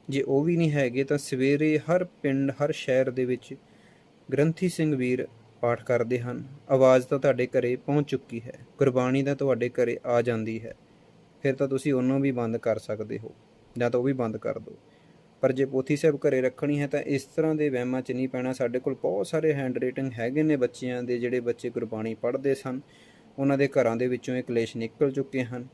ਜੇ ਉਹ ਵੀ ਨਹੀਂ ਹੈਗੇ ਤਾਂ ਸਵੇਰੇ ਹਰ ਪਿੰਡ, ਹਰ ਸ਼ਹਿਰ ਦੇ ਵਿੱਚ ਗ੍ਰੰਥੀ ਸਿੰਘ ਵੀਰ ਪਾਠ ਕਰਦੇ ਹਨ। ਆਵਾਜ਼ ਤਾਂ ਤੁਹਾਡੇ ਘਰੇ ਪਹੁੰਚ ਚੁੱਕੀ ਹੈ, ਗੁਰਬਾਣੀ ਤਾਂ ਤੁਹਾਡੇ ਘਰੇ ਆ ਜਾਂਦੀ ਹੈ। ਫਿਰ ਤਾਂ ਤੁਸੀਂ ਉਹਨੂੰ ਵੀ ਬੰਦ ਕਰ ਸਕਦੇ ਹੋ ਜਾਂ ਤਾਂ ਉਹ ਵੀ ਬੰਦ ਕਰ ਦਿਓ। ਪਰ ਜੇ ਪੋਥੀ ਸਾਹਿਬ ਘਰੇ ਰੱਖਣੀ ਹੈ ਤਾਂ ਇਸ ਤਰ੍ਹਾਂ ਦੇ ਵਹਿਮਾਂ 'ਚ ਨਹੀਂ ਪੈਣਾ। ਸਾਡੇ ਕੋਲ ਬਹੁਤ ਸਾਰੇ ਹੈਂਡ ਰਾਈਟਿੰਗ ਹੈਗੇ ਨੇ ਬੱਚਿਆਂ ਦੇ, ਜਿਹੜੇ ਬੱਚੇ ਗੁਰਬਾਣੀ ਪੜ੍ਹਦੇ ਸਨ, ਉਹਨਾਂ ਦੇ ਘਰਾਂ ਦੇ ਵਿੱਚੋਂ ਇਹ ਕਲੇਸ਼ ਨਿਕਲ ਚੁੱਕੇ ਹਨ।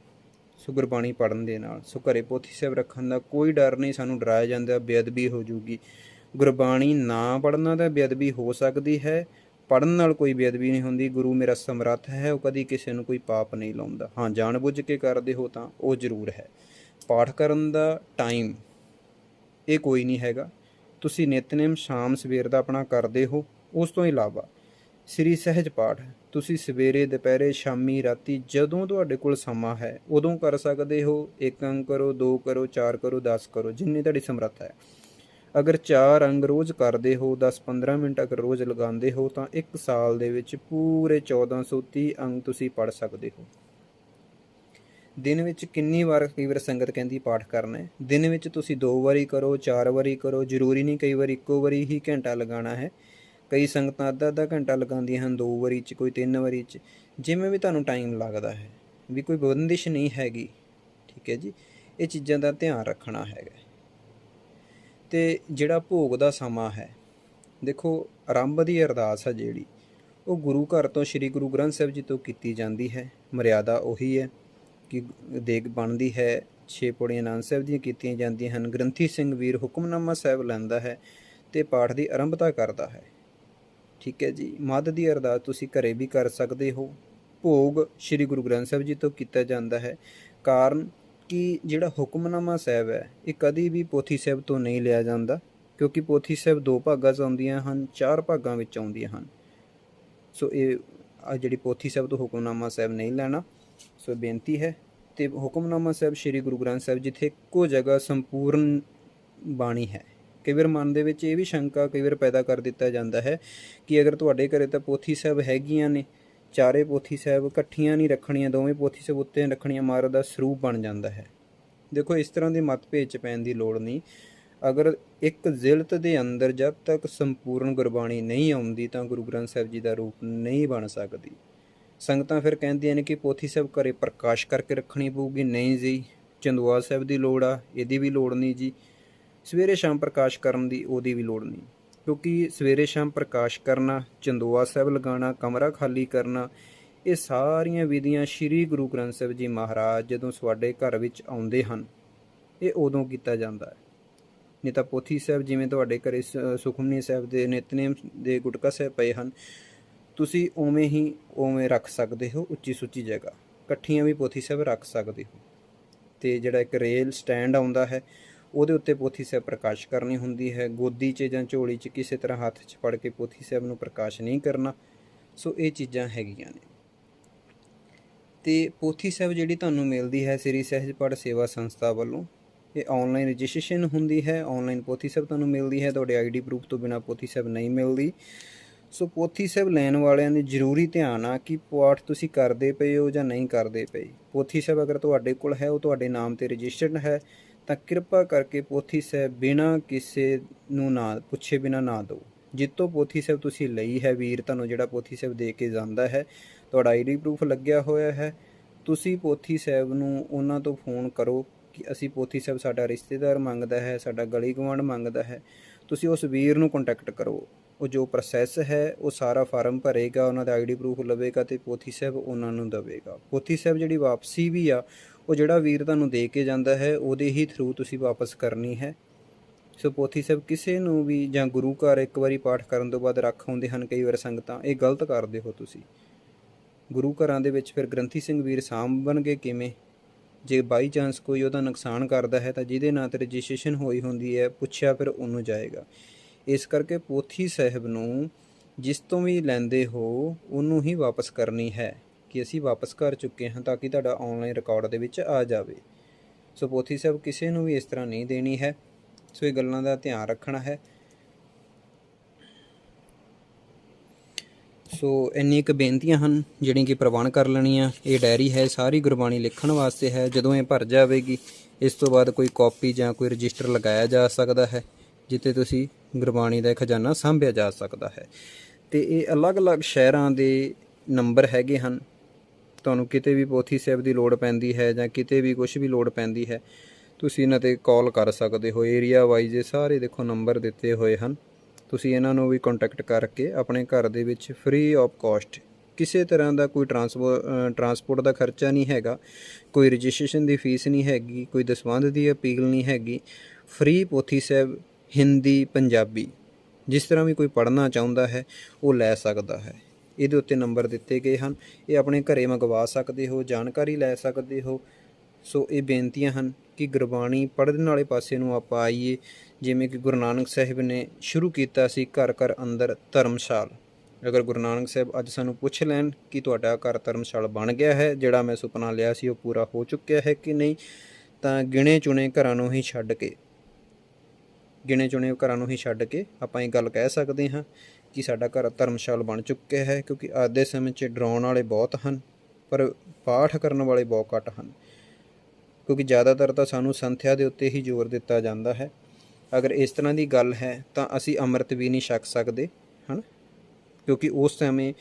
ਸੋ ਗੁਰਬਾਣੀ ਪੜ੍ਹਨ ਦੇ ਨਾਲ, ਸੋ ਘਰੇ ਪੋਥੀ ਸਾਹਿਬ ਰੱਖਣ ਦਾ ਕੋਈ ਡਰ ਨਹੀਂ। ਸਾਨੂੰ ਡਰਾਇਆ ਜਾਂਦਾ ਬੇਅਦਬੀ ਹੋ ਜੂਗੀ। ਗੁਰਬਾਣੀ ਨਾ ਪੜ੍ਹਨਾ ਤਾਂ ਬੇਅਦਬੀ ਹੋ ਸਕਦੀ ਹੈ, ਪੜ੍ਹਨ ਨਾਲ ਕੋਈ ਬੇਅਦਬੀ ਨਹੀਂ ਹੁੰਦੀ। ਗੁਰੂ ਮੇਰਾ ਸਮਰੱਥ ਹੈ, ਉਹ ਕਦੀ ਕਿਸੇ ਨੂੰ ਕੋਈ ਪਾਪ ਨਹੀਂ ਲਾਉਂਦਾ। ਹਾਂ, ਜਾਣ ਬੁੱਝ ਕੇ ਕਰਦੇ ਹੋ ਤਾਂ ਉਹ ਜ਼ਰੂਰ ਹੈ। ਪਾਠ ਕਰਨ ਦਾ ਟਾਈਮ ਇਹ ਕੋਈ ਨਹੀਂ ਹੈਗਾ। ਤੁਸੀਂ ਨਿਤਨੇਮ ਸ਼ਾਮ ਸਵੇਰ ਦਾ ਆਪਣਾ ਕਰਦੇ ਹੋ। ਉਸ ਤੋਂ ਇਲਾਵਾ ਸ੍ਰੀ ਸਹਿਜ ਪਾਠ ਤੁਸੀਂ ਸਵੇਰੇ, ਦੁਪਹਿਰੇ, ਸ਼ਾਮੀ, ਰਾਤੀ ਜਦੋਂ ਤੁਹਾਡੇ ਕੋਲ ਸਮਾਂ ਹੈ ਉਦੋਂ ਕਰ ਸਕਦੇ ਹੋ। 1 ਅੰਗ ਕਰੋ, 2 ਕਰੋ, 4 ਕਰੋ, 10 ਕਰੋ, ਜਿੰਨੀ ਤੁਹਾਡੀ ਸਮਰੱਥਾ ਹੈ। ਅਗਰ 4 ਅੰਗ ਰੋਜ਼ ਕਰਦੇ ਹੋ, 10-15 ਮਿੰਟ ਅਗਰ ਰੋਜ਼ ਲਗਾਉਂਦੇ ਹੋ ਤਾਂ 1 ਸਾਲ ਦੇ ਵਿੱਚ ਪੂਰੇ 1430 ਅੰਗ ਤੁਸੀਂ ਪੜ੍ਹ ਸਕਦੇ ਹੋ। ਦਿਨ ਵਿੱਚ ਕਿੰਨੀ ਵਾਰ, ਕਈ ਵਾਰ ਸੰਗਤ ਕਹਿੰਦੀ ਪਾਠ ਕਰਨਾ ਹੈ, ਦਿਨ ਵਿੱਚ ਤੁਸੀਂ 2 ਵਾਰੀ ਕਰੋ, 4 ਵਾਰੀ ਕਰੋ, ਜ਼ਰੂਰੀ ਨਹੀਂ ਕਈ ਵਾਰ ਇੱਕੋ ਵਾਰੀ ਹੀ ਘੰਟਾ ਲਗਾਉਣਾ ਹੈ। ਕਈ ਸੰਗਤਾਂ ਅੱਧਾ ਘੰਟਾ ਲਗਾਉਂਦੀਆਂ ਹਨ, 2 ਵਾਰੀ 'ਚ, ਕੋਈ 3 ਵਾਰੀ 'ਚ, ਜਿਵੇਂ ਵੀ ਤੁਹਾਨੂੰ ਟਾਈਮ ਲੱਗਦਾ ਹੈ, ਵੀ ਕੋਈ ਬੰਦਿਸ਼ ਨਹੀਂ ਹੈਗੀ। ਠੀਕ ਹੈ ਜੀ, ਇਹ ਚੀਜ਼ਾਂ ਦਾ ਧਿਆਨ ਰੱਖਣਾ ਹੈਗਾ। ਅਤੇ ਜਿਹੜਾ ਭੋਗ ਦਾ ਸਮਾਂ ਹੈ, ਦੇਖੋ ਆਰੰਭ ਦੀ ਅਰਦਾਸ ਹੈ ਜਿਹੜੀ, ਉਹ ਗੁਰੂ ਘਰ ਤੋਂ ਸ਼੍ਰੀ ਗੁਰੂ ਗ੍ਰੰਥ ਸਾਹਿਬ ਜੀ ਤੋਂ ਕੀਤੀ ਜਾਂਦੀ ਹੈ। ਮਰਿਆਦਾ ਉਹੀ ਹੈ ਕਿ ਦੇਗ ਬਣਦੀ ਹੈ, 6 ਪੌੜੀਆਂ ਆਨੰਦ ਸਾਹਿਬ ਦੀਆਂ ਕੀਤੀਆਂ ਜਾਂਦੀਆਂ ਹਨ। ਗ੍ਰੰਥੀ ਸਿੰਘ ਵੀਰ ਹੁਕਮਨਾਮਾ ਸਾਹਿਬ ਲੈਂਦਾ ਹੈ ਅਤੇ ਪਾਠ ਦੀ ਆਰੰਭਤਾ ਕਰਦਾ ਹੈ। ਠੀਕ ਹੈ ਜੀ, ਮੱਧ ਦੀ ਅਰਦਾਸ ਤੁਸੀਂ ਘਰੇ ਵੀ ਕਰ ਸਕਦੇ ਹੋ। ਭੋਗ ਸ਼੍ਰੀ ਗੁਰੂ ਗ੍ਰੰਥ ਸਾਹਿਬ ਜੀ ਤੋਂ ਕੀਤਾ ਜਾਂਦਾ ਹੈ, ਕਾਰਨ ਕਿ ਜਿਹੜਾ ਹੁਕਮਨਾਮਾ ਸਾਹਿਬ ਹੈ ਇਹ ਕਦੀ ਵੀ ਪੋਥੀ ਸਾਹਿਬ ਤੋਂ ਨਹੀਂ ਲਿਆ ਜਾਂਦਾ, ਕਿਉਂਕਿ ਪੋਥੀ ਸਾਹਿਬ 2 ਭਾਗਾਂ 'ਚ ਆਉਂਦੀਆਂ ਹਨ, 4 ਭਾਗਾਂ ਵਿੱਚ ਆਉਂਦੀਆਂ ਹਨ। ਸੋ ਇਹ ਜਿਹੜੀ ਪੋਥੀ ਸਾਹਿਬ ਤੋਂ ਹੁਕਮਨਾਮਾ ਸਾਹਿਬ ਨਹੀਂ ਲੈਣਾ। ਸੋ ਬੇਨਤੀ ਹੈ। ਅਤੇ ਹੁਕਮਨਾਮਾ ਸਾਹਿਬ ਸ਼੍ਰੀ ਗੁਰੂ ਗ੍ਰੰਥ ਸਾਹਿਬ ਜਿੱਥੇ ਇੱਕੋ ਜਗ੍ਹਾ ਸੰਪੂਰਨ ਬਾਣੀ ਹੈ। ਕਈ ਵਾਰ ਮਨ ਦੇ ਵਿੱਚ ਇਹ ਵੀ ਸ਼ੰਕਾ ਕਈ ਵਾਰ ਪੈਦਾ ਕਰ ਦਿੱਤਾ ਜਾਂਦਾ ਹੈ ਕਿ ਅਗਰ ਤੁਹਾਡੇ ਘਰੇ ਤਾਂ ਪੋਥੀ ਸਾਹਿਬ ਹੈਗੀਆਂ ਨੇ, 4 ਪੋਥੀ ਸਾਹਿਬ ਇਕੱਠੀਆਂ ਨਹੀਂ ਰੱਖਣੀਆਂ, 2 ਪੋਥੀ ਸਾਹਿਬ ਉੱਤੇ ਰੱਖਣੀਆਂ, ਮਹਾਰਾਜ ਦਾ ਸਰੂਪ ਬਣ ਜਾਂਦਾ ਹੈ। ਦੇਖੋ ਇਸ ਤਰ੍ਹਾਂ ਦੇ ਮਤਭੇਦ 'ਚ ਪੈਣ ਦੀ ਲੋੜ ਨਹੀਂ। ਅਗਰ ਇੱਕ ਜ਼ਿਲਤ ਦੇ ਅੰਦਰ ਜਦ ਤੱਕ ਸੰਪੂਰਨ ਗੁਰਬਾਣੀ ਨਹੀਂ ਆਉਂਦੀ ਤਾਂ ਗੁਰੂ ਗ੍ਰੰਥ ਸਾਹਿਬ ਜੀ ਦਾ ਰੂਪ ਨਹੀਂ ਬਣ ਸਕਦੀ। ਸੰਗਤਾਂ ਫਿਰ ਕਹਿੰਦੀਆਂ ਨੇ ਕਿ ਪੋਥੀ ਸਾਹਿਬ ਘਰੇ ਪ੍ਰਕਾਸ਼ ਕਰਕੇ ਰੱਖਣੀ ਪਊਗੀ। ਨਹੀਂ ਜੀ, ਚੰਦੋਆ ਸਾਹਿਬ ਦੀ ਲੋੜ ਆ, ਇਹਦੀ ਵੀ ਲੋੜ ਨਹੀਂ ਜੀ। ਸਵੇਰੇ ਸ਼ਾਮ ਪ੍ਰਕਾਸ਼ ਕਰਨ ਦੀ ਉਹਦੀ ਵੀ ਲੋੜ ਨਹੀਂ, ਕਿਉਂਕਿ ਸਵੇਰੇ ਸ਼ਾਮ ਪ੍ਰਕਾਸ਼ ਕਰਨਾ, ਚੰਦੋਆ ਸਾਹਿਬ ਲਗਾਉਣਾ, ਕਮਰਾ ਖਾਲੀ ਕਰਨਾ, ਇਹ ਸਾਰੀਆਂ ਵਿਧੀਆਂ ਸ਼੍ਰੀ ਗੁਰੂ ਗ੍ਰੰਥ ਸਾਹਿਬ ਜੀ ਮਹਾਰਾਜ ਜਦੋਂ ਤੁਹਾਡੇ ਘਰ ਵਿੱਚ ਆਉਂਦੇ ਹਨ ਇਹ ਉਦੋਂ ਕੀਤਾ ਜਾਂਦਾ ਹੈ। ਨਹੀਂ ਤਾਂ ਪੋਥੀ ਸਾਹਿਬ ਜਿਵੇਂ ਤੁਹਾਡੇ ਘਰੇ ਸੁਖਮਨੀ ਸਾਹਿਬ ਦੇ ਨਿਤਨੇਮ ਦੇ ਗੁਟਕਾ ਸਾਹਿਬ ਪਏ ਹਨ, ਤੁਸੀਂ ਉਵੇਂ ਰੱਖ ਸਕਦੇ ਹੋ, ਉੱਚੀ ਸੁੱਚੀ ਜਗ੍ਹਾ ਇਕੱਠੀਆਂ ਵੀ ਪੋਥੀ ਸਾਹਿਬ ਰੱਖ ਸਕਦੇ ਹੋ। ਅਤੇ ਜਿਹੜਾ ਇੱਕ ਰੇਲ ਸਟੈਂਡ ਆਉਂਦਾ ਹੈ ਉਹਦੇ ਉੱਤੇ ਪੋਥੀ ਸਾਹਿਬ ਪ੍ਰਕਾਸ਼ ਕਰਨੀ ਹੁੰਦੀ ਹੈ। ਗੋਦੀ 'ਚ ਜਾਂ ਝੋਲੀ 'ਚ ਕਿਸੇ ਤਰ੍ਹਾਂ ਹੱਥ 'ਚ ਫੜ ਕੇ ਪੋਥੀ ਸਾਹਿਬ ਨੂੰ ਪ੍ਰਕਾਸ਼ ਨਹੀਂ ਕਰਨਾ। ਸੋ ਇਹ ਚੀਜ਼ਾਂ ਹੈਗੀਆਂ ਨੇ। ਅਤੇ ਪੋਥੀ ਸਾਹਿਬ ਜਿਹੜੀ ਤੁਹਾਨੂੰ ਮਿਲਦੀ ਹੈ ਸ੍ਰੀ ਸਹਿਜ ਪਾਠ ਸੇਵਾ ਸੰਸਥਾ ਵੱਲੋਂ, ਇਹ ਔਨਲਾਈਨ ਰਜਿਸਟ੍ਰੇਸ਼ਨ ਹੁੰਦੀ ਹੈ। ਔਨਲਾਈਨ ਪੋਥੀ ਸਾਹਿਬ ਤੁਹਾਨੂੰ ਮਿਲਦੀ ਹੈ, ਤੁਹਾਡੇ ID ਪ੍ਰੂਫ ਤੋਂ ਬਿਨਾਂ ਪੋਥੀ ਸਾਹਿਬ ਨਹੀਂ ਮਿਲਦੀ। ਸੋ ਪੋਥੀ ਸਾਹਿਬ ਲੈਣ ਵਾਲਿਆਂ ਨੇ ਜ਼ਰੂਰੀ ਧਿਆਨ ਆ ਕਿ ਪਾਠ ਤੁਸੀਂ ਕਰਦੇ ਪਏ ਹੋ ਜਾਂ ਨਹੀਂ ਕਰਦੇ ਪਏ। ਪੋਥੀ ਸਾਹਿਬ ਅਗਰ ਤੁਹਾਡੇ ਕੋਲ ਹੈ, ਉਹ ਤੁਹਾਡੇ ਨਾਮ 'ਤੇ ਰਜਿਸਟਰਡ ਹੈ, ਤਾਂ ਕਿਰਪਾ ਕਰਕੇ ਪੋਥੀ ਸਾਹਿਬ ਬਿਨਾਂ ਕਿਸੇ ਨੂੰ ਨਾ ਪੁੱਛੇ ਬਿਨਾਂ ਨਾ ਦਿਓ। ਜਿੱਤੋਂ ਪੋਥੀ ਸਾਹਿਬ ਤੁਸੀਂ ਲਈ ਹੈ, ਵੀਰ ਤੁਹਾਨੂੰ ਜਿਹੜਾ ਪੋਥੀ ਸਾਹਿਬ ਦੇ ਕੇ ਜਾਂਦਾ ਹੈ, ਤੁਹਾਡਾ ID ਪ੍ਰੂਫ ਲੱਗਿਆ ਹੋਇਆ ਹੈ, ਤੁਸੀਂ ਪੋਥੀ ਸਾਹਿਬ ਨੂੰ ਉਹਨਾਂ ਤੋਂ ਫੋਨ ਕਰੋ ਕਿ ਅਸੀਂ ਪੋਥੀ ਸਾਹਿਬ ਸਾਡਾ ਰਿਸ਼ਤੇਦਾਰ ਮੰਗਦਾ ਹੈ, ਸਾਡਾ ਗਲੀ ਗੁਆਂਢ ਮੰਗਦਾ ਹੈ। ਤੁਸੀਂ ਉਸ ਵੀਰ ਨੂੰ ਕੰਟੈਕਟ ਕਰੋ। ਉਹ ਜੋ ਪ੍ਰੋਸੈਸ ਹੈ ਉਹ ਸਾਰਾ ਫਾਰਮ ਭਰੇਗਾ, ਉਹਨਾਂ ਦਾ ID ਪ੍ਰੂਫ ਲਵੇਗਾ ਅਤੇ ਪੋਥੀ ਸਾਹਿਬ ਉਹਨਾਂ ਨੂੰ ਦੇਵੇਗਾ। ਪੋਥੀ ਸਾਹਿਬ ਜਿਹੜੀ ਵਾਪਸੀ ਵੀ ਆ, ਉਹ ਜਿਹੜਾ ਵੀਰ ਤੁਹਾਨੂੰ ਦੇ ਕੇ ਜਾਂਦਾ ਹੈ ਉਹਦੇ ਹੀ ਥਰੂ ਤੁਸੀਂ ਵਾਪਸ ਕਰਨੀ ਹੈ। ਸੋ ਪੋਥੀ ਸਾਹਿਬ ਕਿਸੇ ਨੂੰ ਵੀ, ਜਾਂ ਗੁਰੂ ਘਰ ਇੱਕ ਵਾਰੀ ਪਾਠ ਕਰਨ ਤੋਂ ਬਾਅਦ ਰੱਖ ਆਉਂਦੇ ਹਨ ਕਈ ਵਾਰ ਸੰਗਤਾਂ, ਇਹ ਗਲਤ ਕਰਦੇ ਹੋ ਤੁਸੀਂ। ਗੁਰੂ ਘਰਾਂ ਦੇ ਵਿੱਚ ਫਿਰ ਗ੍ਰੰਥੀ ਸਿੰਘ ਵੀਰ ਸਾਂਭਣਗੇ ਕਿਵੇਂ? ਜੇ ਬਾਈ ਚਾਂਸ ਕੋਈ ਉਹਦਾ ਨੁਕਸਾਨ ਕਰਦਾ ਹੈ ਤਾਂ ਜਿਹਦੇ ਨਾਂ 'ਤੇ ਰਜਿਸਟ੍ਰੇਸ਼ਨ ਹੋਈ ਹੁੰਦੀ ਹੈ, ਪੁੱਛਿਆ ਫਿਰ ਉਹਨੂੰ ਜਾਏਗਾ। ਇਸ ਕਰਕੇ ਪੋਥੀ ਸਾਹਿਬ ਨੂੰ ਜਿਸ ਤੋਂ ਵੀ ਲੈਂਦੇ ਹੋ ਉਹਨੂੰ ਹੀ ਵਾਪਸ ਕਰਨੀ ਹੈ ਕਿ ਅਸੀਂ ਵਾਪਸ ਕਰ ਚੁੱਕੇ ਹਾਂ, ਤਾਂ ਕਿ ਤੁਹਾਡਾ ਔਨਲਾਈਨ ਰਿਕਾਰਡ ਦੇ ਵਿੱਚ ਆ ਜਾਵੇ। ਸੋ ਪੋਥੀ ਸਾਹਿਬ ਕਿਸੇ ਨੂੰ ਵੀ ਇਸ ਤਰ੍ਹਾਂ ਨਹੀਂ ਦੇਣੀ ਹੈ। ਸੋ ਇਹ ਗੱਲਾਂ ਦਾ ਧਿਆਨ ਰੱਖਣਾ ਹੈ। ਸੋ ਇੰਨੀ ਕੁ ਬੇਨਤੀਆਂ ਹਨ ਜਿਹੜੀਆਂ ਕਿ ਪ੍ਰਵਾਨ ਕਰ ਲੈਣੀਆਂ। ਇਹ ਡਾਇਰੀ ਹੈ, ਸਾਰੀ ਗੁਰਬਾਣੀ ਲਿਖਣ ਵਾਸਤੇ ਹੈ। ਜਦੋਂ ਇਹ ਭਰ ਜਾਵੇਗੀ ਇਸ ਤੋਂ ਬਾਅਦ ਕੋਈ ਕਾਪੀ ਜਾਂ ਕੋਈ ਰਜਿਸਟਰ ਲਗਾਇਆ ਜਾ ਸਕਦਾ ਹੈ ਜਿੱਥੇ ਤੁਸੀਂ ਗੁਰਬਾਣੀ ਦਾ ਖਜ਼ਾਨਾ ਸਾਂਭਿਆ ਜਾ ਸਕਦਾ ਹੈ। ਅਤੇ ਇਹ ਅਲੱਗ-ਅਲੱਗ ਸ਼ਹਿਰਾਂ ਦੇ ਨੰਬਰ ਹੈਗੇ ਹਨ। ਤੁਹਾਨੂੰ ਕਿਤੇ ਵੀ ਪੋਥੀ ਸਾਹਿਬ ਦੀ ਲੋੜ ਪੈਂਦੀ ਹੈ ਜਾਂ ਕਿਤੇ ਵੀ ਕੁਛ ਵੀ ਲੋੜ ਪੈਂਦੀ ਹੈ, ਤੁਸੀਂ ਇਹਨਾਂ 'ਤੇ ਕਾਲ ਕਰ ਸਕਦੇ ਹੋ। ਏਰੀਆ ਵਾਈਜ਼ ਇਹ ਸਾਰੇ ਦੇਖੋ ਨੰਬਰ ਦਿੱਤੇ ਹੋਏ ਹਨ। ਤੁਸੀਂ ਇਹਨਾਂ ਨੂੰ ਵੀ ਕੰਟੈਕਟ ਕਰਕੇ ਆਪਣੇ ਘਰ ਦੇ ਵਿੱਚ ਫ੍ਰੀ ਆਫ ਕਾਸਟ, ਕਿਸੇ ਤਰ੍ਹਾਂ ਦਾ ਕੋਈ ਟਰਾਂਸਪੋਰਟ ਦਾ ਖਰਚਾ ਨਹੀਂ ਹੈਗਾ, ਕੋਈ ਰਜਿਸਟ੍ਰੇਸ਼ਨ ਦੀ ਫੀਸ ਨਹੀਂ ਹੈਗੀ, ਕੋਈ ਦਸਵੰਧ ਦੀ ਅਪੀਲ ਨਹੀਂ ਹੈਗੀ। ਫ੍ਰੀ ਪੋਥੀ ਸਾਹਿਬ ਹਿੰਦੀ, ਪੰਜਾਬੀ ਜਿਸ ਤਰ੍ਹਾਂ ਵੀ ਕੋਈ ਪੜ੍ਹਨਾ ਚਾਹੁੰਦਾ ਹੈ ਉਹ ਲੈ ਸਕਦਾ ਹੈ। ਇਹਦੇ ਉੱਤੇ ਨੰਬਰ ਦਿੱਤੇ ਗਏ ਹਨ, ਇਹ ਆਪਣੇ ਘਰੇ ਮੰਗਵਾ ਸਕਦੇ ਹੋ, ਜਾਣਕਾਰੀ ਲੈ ਸਕਦੇ ਹੋ। ਸੋ ਇਹ ਬੇਨਤੀਆਂ ਹਨ ਕਿ ਗੁਰਬਾਣੀ ਪੜ੍ਹਨ ਵਾਲੇ ਪਾਸੇ ਨੂੰ ਆਪਾਂ ਆਈਏ। ਜਿਵੇਂ ਕਿ ਗੁਰੂ ਨਾਨਕ ਸਾਹਿਬ ਨੇ ਸ਼ੁਰੂ ਕੀਤਾ ਸੀ, ਘਰ ਘਰ ਅੰਦਰ ਧਰਮਸ਼ਾਲ। ਅਗਰ ਗੁਰੂ ਨਾਨਕ ਸਾਹਿਬ ਅੱਜ ਸਾਨੂੰ ਪੁੱਛ ਲੈਣ ਕਿ ਤੁਹਾਡਾ ਘਰ ਧਰਮਸ਼ਾਲ ਬਣ ਗਿਆ ਹੈ, ਜਿਹੜਾ ਮੈਂ ਸੁਪਨਾ ਲਿਆ ਸੀ ਉਹ ਪੂਰਾ ਹੋ ਚੁੱਕਿਆ ਹੈ ਕਿ ਨਹੀਂ, ਤਾਂ ਗਿਣੇ ਚੁਣੇ ਘਰਾਂ ਨੂੰ ਹੀ ਛੱਡ ਕੇ ਆਪਾਂ ਇਹ ਗੱਲ ਕਹਿ ਸਕਦੇ ਹਾਂ ਕਿ ਸਾਡਾ ਘਰ ਧਰਮਸ਼ਾਲ ਬਣ ਚੁੱਕਿਆ ਹੈ। ਕਿਉਂਕਿ ਅੱਜ ਦੇ ਸਮੇਂ 'ਚ ਡਰਾਉਣ ਵਾਲੇ ਬਹੁਤ ਹਨ ਪਰ ਪਾਠ ਕਰਨ ਵਾਲੇ ਬਹੁਤ ਘੱਟ ਹਨ। ਕਿਉਂਕਿ ਜ਼ਿਆਦਾਤਰ ਤਾਂ ਸਾਨੂੰ ਸੰਥਿਆ ਦੇ ਉੱਤੇ ਹੀ ਜ਼ੋਰ ਦਿੱਤਾ ਜਾਂਦਾ ਹੈ। ਅਗਰ ਇਸ ਤਰ੍ਹਾਂ ਦੀ ਗੱਲ ਹੈ ਤਾਂ ਅਸੀਂ ਅੰਮ੍ਰਿਤ ਵੀ ਨਹੀਂ ਛਕ ਸਕਦੇ ਹਨ। ਕਿਉਂਕਿ ਉਸ ਸਮੇਂ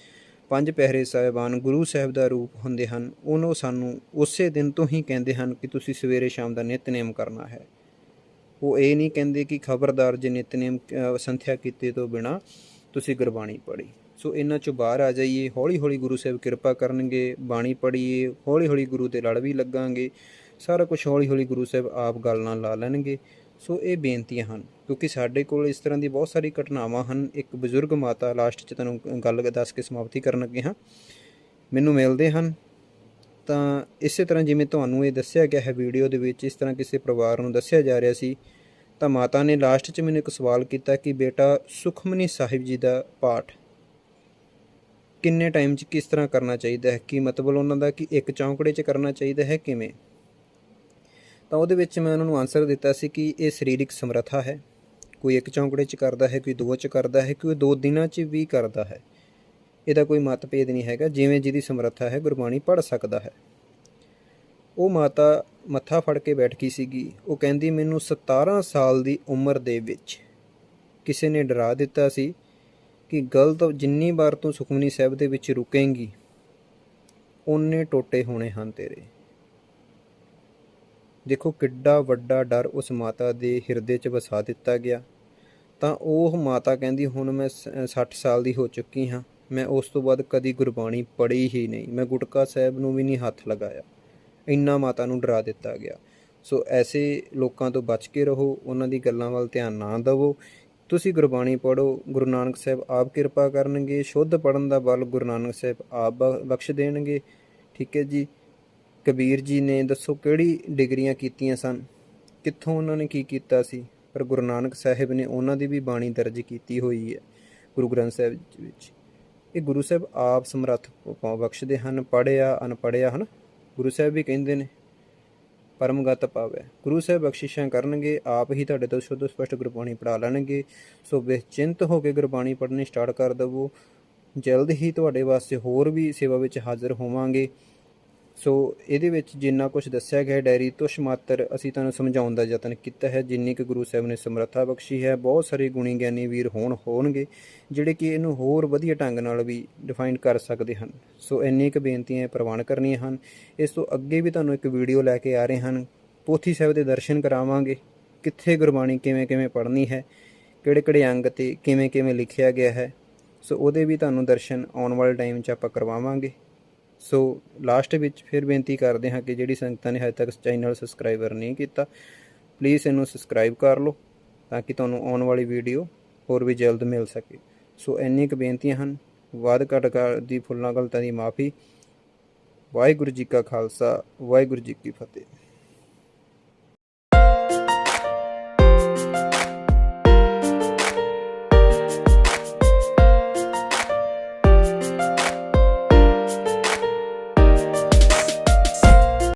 ਪੰਜ ਪਿਆਰੇ ਸਾਹਿਬਾਨ ਗੁਰੂ ਸਾਹਿਬ ਦਾ ਰੂਪ ਹੁੰਦੇ ਹਨ। ਉਹਨੂੰ ਸਾਨੂੰ ਉਸੇ ਦਿਨ ਤੋਂ ਹੀ ਕਹਿੰਦੇ ਹਨ ਕਿ ਤੁਸੀਂ ਸਵੇਰੇ ਸ਼ਾਮ ਦਾ ਨਿਤਨੇਮ ਕਰਨਾ ਹੈ। ਉਹ ਇਹ ਨਹੀਂ ਕਹਿੰਦੇ ਕਿ ਖਬਰਦਾਰ ਜੇ ਨਿਤਨੇਮ ਸੰਥਿਆ ਕੀਤੇ ਤੋਂ ਬਿਨਾਂ ਤੁਸੀਂ ਗੁਰਬਾਣੀ ਪੜ੍ਹੀ। ਸੋ ਇਹਨਾਂ 'ਚੋਂ ਬਾਹਰ ਆ ਜਾਈਏ, ਹੌਲੀ ਹੌਲੀ ਗੁਰੂ ਸਾਹਿਬ ਕਿਰਪਾ ਕਰਨਗੇ, ਬਾਣੀ ਪੜ੍ਹੀਏ, ਹੌਲੀ ਹੌਲੀ ਗੁਰੂ ਦੇ ਲੜ ਵੀ ਲੱਗਾਂਗੇ, ਸਾਰਾ ਕੁਛ ਹੌਲੀ ਹੌਲੀ ਗੁਰੂ ਸਾਹਿਬ ਆਪ ਗੱਲ ਨਾਲ ਲਾ ਲੈਣਗੇ। ਸੋ ਇਹ ਬੇਨਤੀਆਂ ਹਨ, ਕਿਉਂਕਿ ਸਾਡੇ ਕੋਲ ਇਸ ਤਰ੍ਹਾਂ ਦੀ ਬਹੁਤ ਸਾਰੀ ਘਟਨਾਵਾਂ ਹਨ। ਇੱਕ ਬਜ਼ੁਰਗ ਮਾਤਾ, ਲਾਸਟ 'ਚ ਤੁਹਾਨੂੰ ਗੱਲ ਦੱਸ ਕੇ ਸਮਾਪਤੀ ਕਰਨ ਲੱਗੇ ਹਾਂ, ਮੈਨੂੰ ਮਿਲਦੇ ਹਨ। ਤਾਂ ਇਸੇ ਤਰ੍ਹਾਂ ਜਿਵੇਂ ਤੁਹਾਨੂੰ ਇਹ ਦੱਸਿਆ ਗਿਆ ਹੈ ਵੀਡੀਓ ਦੇ ਵਿੱਚ, ਇਸ ਤਰ੍ਹਾਂ ਕਿਸੇ ਪਰਿਵਾਰ ਨੂੰ ਦੱਸਿਆ ਜਾ ਰਿਹਾ ਸੀ, ਤਾਂ ਮਾਤਾ ਨੇ ਲਾਸਟ 'ਚ ਮੈਨੂੰ ਇੱਕ ਸਵਾਲ ਕੀਤਾ ਕਿ ਬੇਟਾ ਸੁਖਮਨੀ ਸਾਹਿਬ ਜੀ ਦਾ ਪਾਠ ਕਿੰਨੇ ਟਾਈਮ 'ਚ ਕਿਸ ਤਰ੍ਹਾਂ ਕਰਨਾ ਚਾਹੀਦਾ ਹੈ, ਕੀ ਮਤਲਬ ਉਹਨਾਂ ਦਾ ਕਿ ਇੱਕ ਚੌਂਕੜੇ 'ਚ ਕਰਨਾ ਚਾਹੀਦਾ ਹੈ, ਕਿਵੇਂ? ਤਾਂ ਉਹਦੇ ਵਿੱਚ ਮੈਂ ਉਹਨਾਂ ਨੂੰ ਆਨਸਰ ਦਿੱਤਾ ਸੀ ਕਿ ਇਹ ਸਰੀਰਕ ਸਮਰੱਥਾ ਹੈ। ਕੋਈ ਇੱਕ ਚੌਂਕੜੇ 'ਚ ਕਰਦਾ ਹੈ, ਕੋਈ ਦੋ 'ਚ ਕਰਦਾ ਹੈ, ਕੋਈ 2 ਦਿਨਾਂ 'ਚ ਵੀ ਕਰਦਾ ਹੈ। ਇਹਦਾ ਕੋਈ ਮਤਭੇਦ ਨਹੀਂ ਹੈਗਾ, ਜਿਵੇਂ ਜਿਹਦੀ ਸਮਰੱਥਾ ਹੈ ਗੁਰਬਾਣੀ ਪੜ੍ਹ ਸਕਦਾ ਹੈ। ਉਹ ਮਾਤਾ ਮੱਥਾ ਫੜ ਕੇ ਬੈਠ ਗਈ ਸੀਗੀ। ਉਹ ਕਹਿੰਦੀ ਮੈਨੂੰ 17 ਸਾਲ ਦੀ ਉਮਰ ਦੇ ਵਿੱਚ ਕਿਸੇ ਨੇ ਡਰਾ ਦਿੱਤਾ ਸੀ ਕਿ ਗਲਤ ਜਿੰਨੀ ਵਾਰ ਤੂੰ ਸੁਖਮਨੀ ਸਾਹਿਬ ਦੇ ਵਿੱਚ ਰੁਕੇਂਗੀ ਓਨੇ ਟੋਟੇ ਹੋਣੇ ਹਨ ਤੇਰੇ। ਦੇਖੋ ਕਿੱਡਾ ਵੱਡਾ ਡਰ ਉਸ ਮਾਤਾ ਦੇ ਹਿਰਦੇ 'ਚ ਵਸਾ ਦਿੱਤਾ ਗਿਆ। ਤਾਂ ਉਹ ਮਾਤਾ ਕਹਿੰਦੀ ਹੁਣ ਮੈਂ 60 ਸਾਲ ਦੀ ਹੋ ਚੁੱਕੀ ਹਾਂ, ਮੈਂ ਉਸ ਤੋਂ ਬਾਅਦ ਕਦੀ ਗੁਰਬਾਣੀ ਪੜ੍ਹੀ ਹੀ ਨਹੀਂ, ਮੈਂ ਗੁਟਕਾ ਸਾਹਿਬ ਨੂੰ ਵੀ ਨਹੀਂ ਹੱਥ ਲਗਾਇਆ। ਇੰਨਾ ਮਾਤਾ ਨੂੰ ਡਰਾ ਦਿੱਤਾ ਗਿਆ। ਸੋ ਐਸੇ ਲੋਕਾਂ ਤੋਂ ਬਚ ਕੇ ਰਹੋ, ਉਹਨਾਂ ਦੀ ਗੱਲਾਂ ਵੱਲ ਧਿਆਨ ਨਾ ਦੇਵੋ। ਤੁਸੀਂ ਗੁਰਬਾਣੀ ਪੜ੍ਹੋ, ਗੁਰੂ ਨਾਨਕ ਸਾਹਿਬ ਆਪ ਕਿਰਪਾ ਕਰਨਗੇ। ਸ਼ੁੱਧ ਪੜ੍ਹਨ ਦਾ ਬਲ ਗੁਰੂ ਨਾਨਕ ਸਾਹਿਬ ਆਪ ਬਖਸ਼ ਦੇਣਗੇ। ਠੀਕ ਹੈ ਜੀ। ਕਬੀਰ ਜੀ ਨੇ ਦੱਸੋ ਕਿਹੜੀ ਡਿਗਰੀਆਂ ਕੀਤੀਆਂ ਸਨ, ਕਿੱਥੋਂ ਉਹਨਾਂ ਨੇ ਕੀ ਕੀਤਾ ਸੀ, ਪਰ ਗੁਰੂ ਨਾਨਕ ਸਾਹਿਬ ਨੇ ਉਹਨਾਂ ਦੀ ਵੀ ਬਾਣੀ ਦਰਜ ਕੀਤੀ ਹੋਈ ਹੈ ਗੁਰੂ ਗ੍ਰੰਥ ਸਾਹਿਬ ਵਿੱਚ। ਇਹ ਗੁਰੂ ਸਾਹਿਬ ਆਪ ਸਮਰੱਥ ਬਖਸ਼ਦੇ ਹਨ। ਪੜ੍ਹਿਆ ਅਨਪੜ੍ਹਿਆ ਹਨ, ਗੁਰੂ ਸਾਹਿਬ ਵੀ ਕਹਿੰਦੇ ਨੇ ਪਰਮਗਤ ਪਾਵੈ। ਗੁਰੂ ਸਾਹਿਬ ਬਖਸ਼ਿਸ਼ਾਂ ਕਰਨਗੇ, ਆਪ ਹੀ ਤੁਹਾਡੇ ਤੋਂ ਸ਼ੁੱਧ ਸਪਸ਼ਟ ਗੁਰਬਾਣੀ ਪੜ੍ਹਾ ਲੈਣਗੇ। ਸੋ ਬੇਚਿੰਤ ਹੋ ਕੇ ਗੁਰਬਾਣੀ ਪੜ੍ਹਨੀ ਸਟਾਰਟ ਕਰ ਦੇਵੋ। ਜਲਦ ਹੀ ਤੁਹਾਡੇ ਵਾਸਤੇ ਹੋਰ ਵੀ ਸੇਵਾ ਵਿੱਚ ਹਾਜ਼ਰ ਹੋਵਾਂਗੇ। ਸੋ ਇਹਦੇ ਵਿੱਚ ਜਿੰਨਾ ਕੁਛ ਦੱਸਿਆ ਗਿਆ ਡਾਇਰੀ ਤੁਛ ਮਾਤਰ ਅਸੀਂ ਤੁਹਾਨੂੰ ਸਮਝਾਉਣ ਦਾ ਯਤਨ ਕੀਤਾ ਹੈ, ਜਿੰਨੀ ਕਿ ਗੁਰੂ ਸਾਹਿਬ ਨੇ ਸਮਰੱਥਾ ਬਖਸ਼ੀ ਹੈ। ਬਹੁਤ ਸਾਰੇ ਗੁਣੀ ਗਿਆਨੀ ਵੀਰ ਹੋਣਗੇ ਜਿਹੜੇ ਕਿ ਇਹਨੂੰ ਹੋਰ ਵਧੀਆ ਢੰਗ ਨਾਲ ਵੀ ਡਿਫਾਈਨ ਕਰ ਸਕਦੇ ਹਨ। ਸੋ ਇੰਨੀ ਕੁ ਬੇਨਤੀਆਂ ਪ੍ਰਵਾਨ ਕਰਨੀਆਂ ਹਨ। ਇਸ ਤੋਂ ਅੱਗੇ ਵੀ ਤੁਹਾਨੂੰ ਇੱਕ ਵੀਡੀਓ ਲੈ ਕੇ ਆ ਰਹੇ ਹਨ, ਪੋਥੀ ਸਾਹਿਬ ਦੇ ਦਰਸ਼ਨ ਕਰਾਵਾਂਗੇ, ਕਿੱਥੇ ਗੁਰਬਾਣੀ ਕਿਵੇਂ ਕਿਵੇਂ ਪੜ੍ਹਨੀ ਹੈ, ਕਿਹੜੇ ਕਿਹੜੇ ਅੰਗ 'ਤੇ ਕਿਵੇਂ ਕਿਵੇਂ ਲਿਖਿਆ ਗਿਆ ਹੈ। ਸੋ ਉਹਦੇ ਵੀ ਤੁਹਾਨੂੰ ਦਰਸ਼ਨ ਆਉਣ ਵਾਲੇ ਟਾਈਮ 'ਚ ਆਪਾਂ ਕਰਵਾਵਾਂਗੇ। ਸੋ ਲਾਸਟ ਵਿੱਚ ਫਿਰ ਬੇਨਤੀ ਕਰਦੇ ਹਾਂ ਕਿ ਜਿਹੜੀ ਸੰਗਤਾਂ ਨੇ ਹਜੇ ਤੱਕ ਚੈਨਲ ਸਬਸਕ੍ਰਾਈਬਰ ਨਹੀਂ ਕੀਤਾ, ਪਲੀਜ਼ ਇਹਨੂੰ ਸਬਸਕ੍ਰਾਈਬ ਕਰ ਲਓ ਤਾਂ ਕਿ ਤੁਹਾਨੂੰ ਆਉਣ ਵਾਲੀ ਵੀਡੀਓ ਹੋਰ ਵੀ ਜਲਦ ਮਿਲ ਸਕੇ। ਸੋ ਇੰਨੀ ਕੁ ਬੇਨਤੀਆਂ ਹਨ। ਵੱਧ ਘੱਟ ਦੀ ਫੁੱਲਾਂ ਗਲਤਾਂ ਦੀ ਮਾफ़ੀ। ਵਾਹਿਗੁਰੂ ਜੀ ਕਾ ਖਾਲਸਾ, ਵਾਹਿਗੁਰੂ ਜੀ ਕੀ ਫਤਿਹ।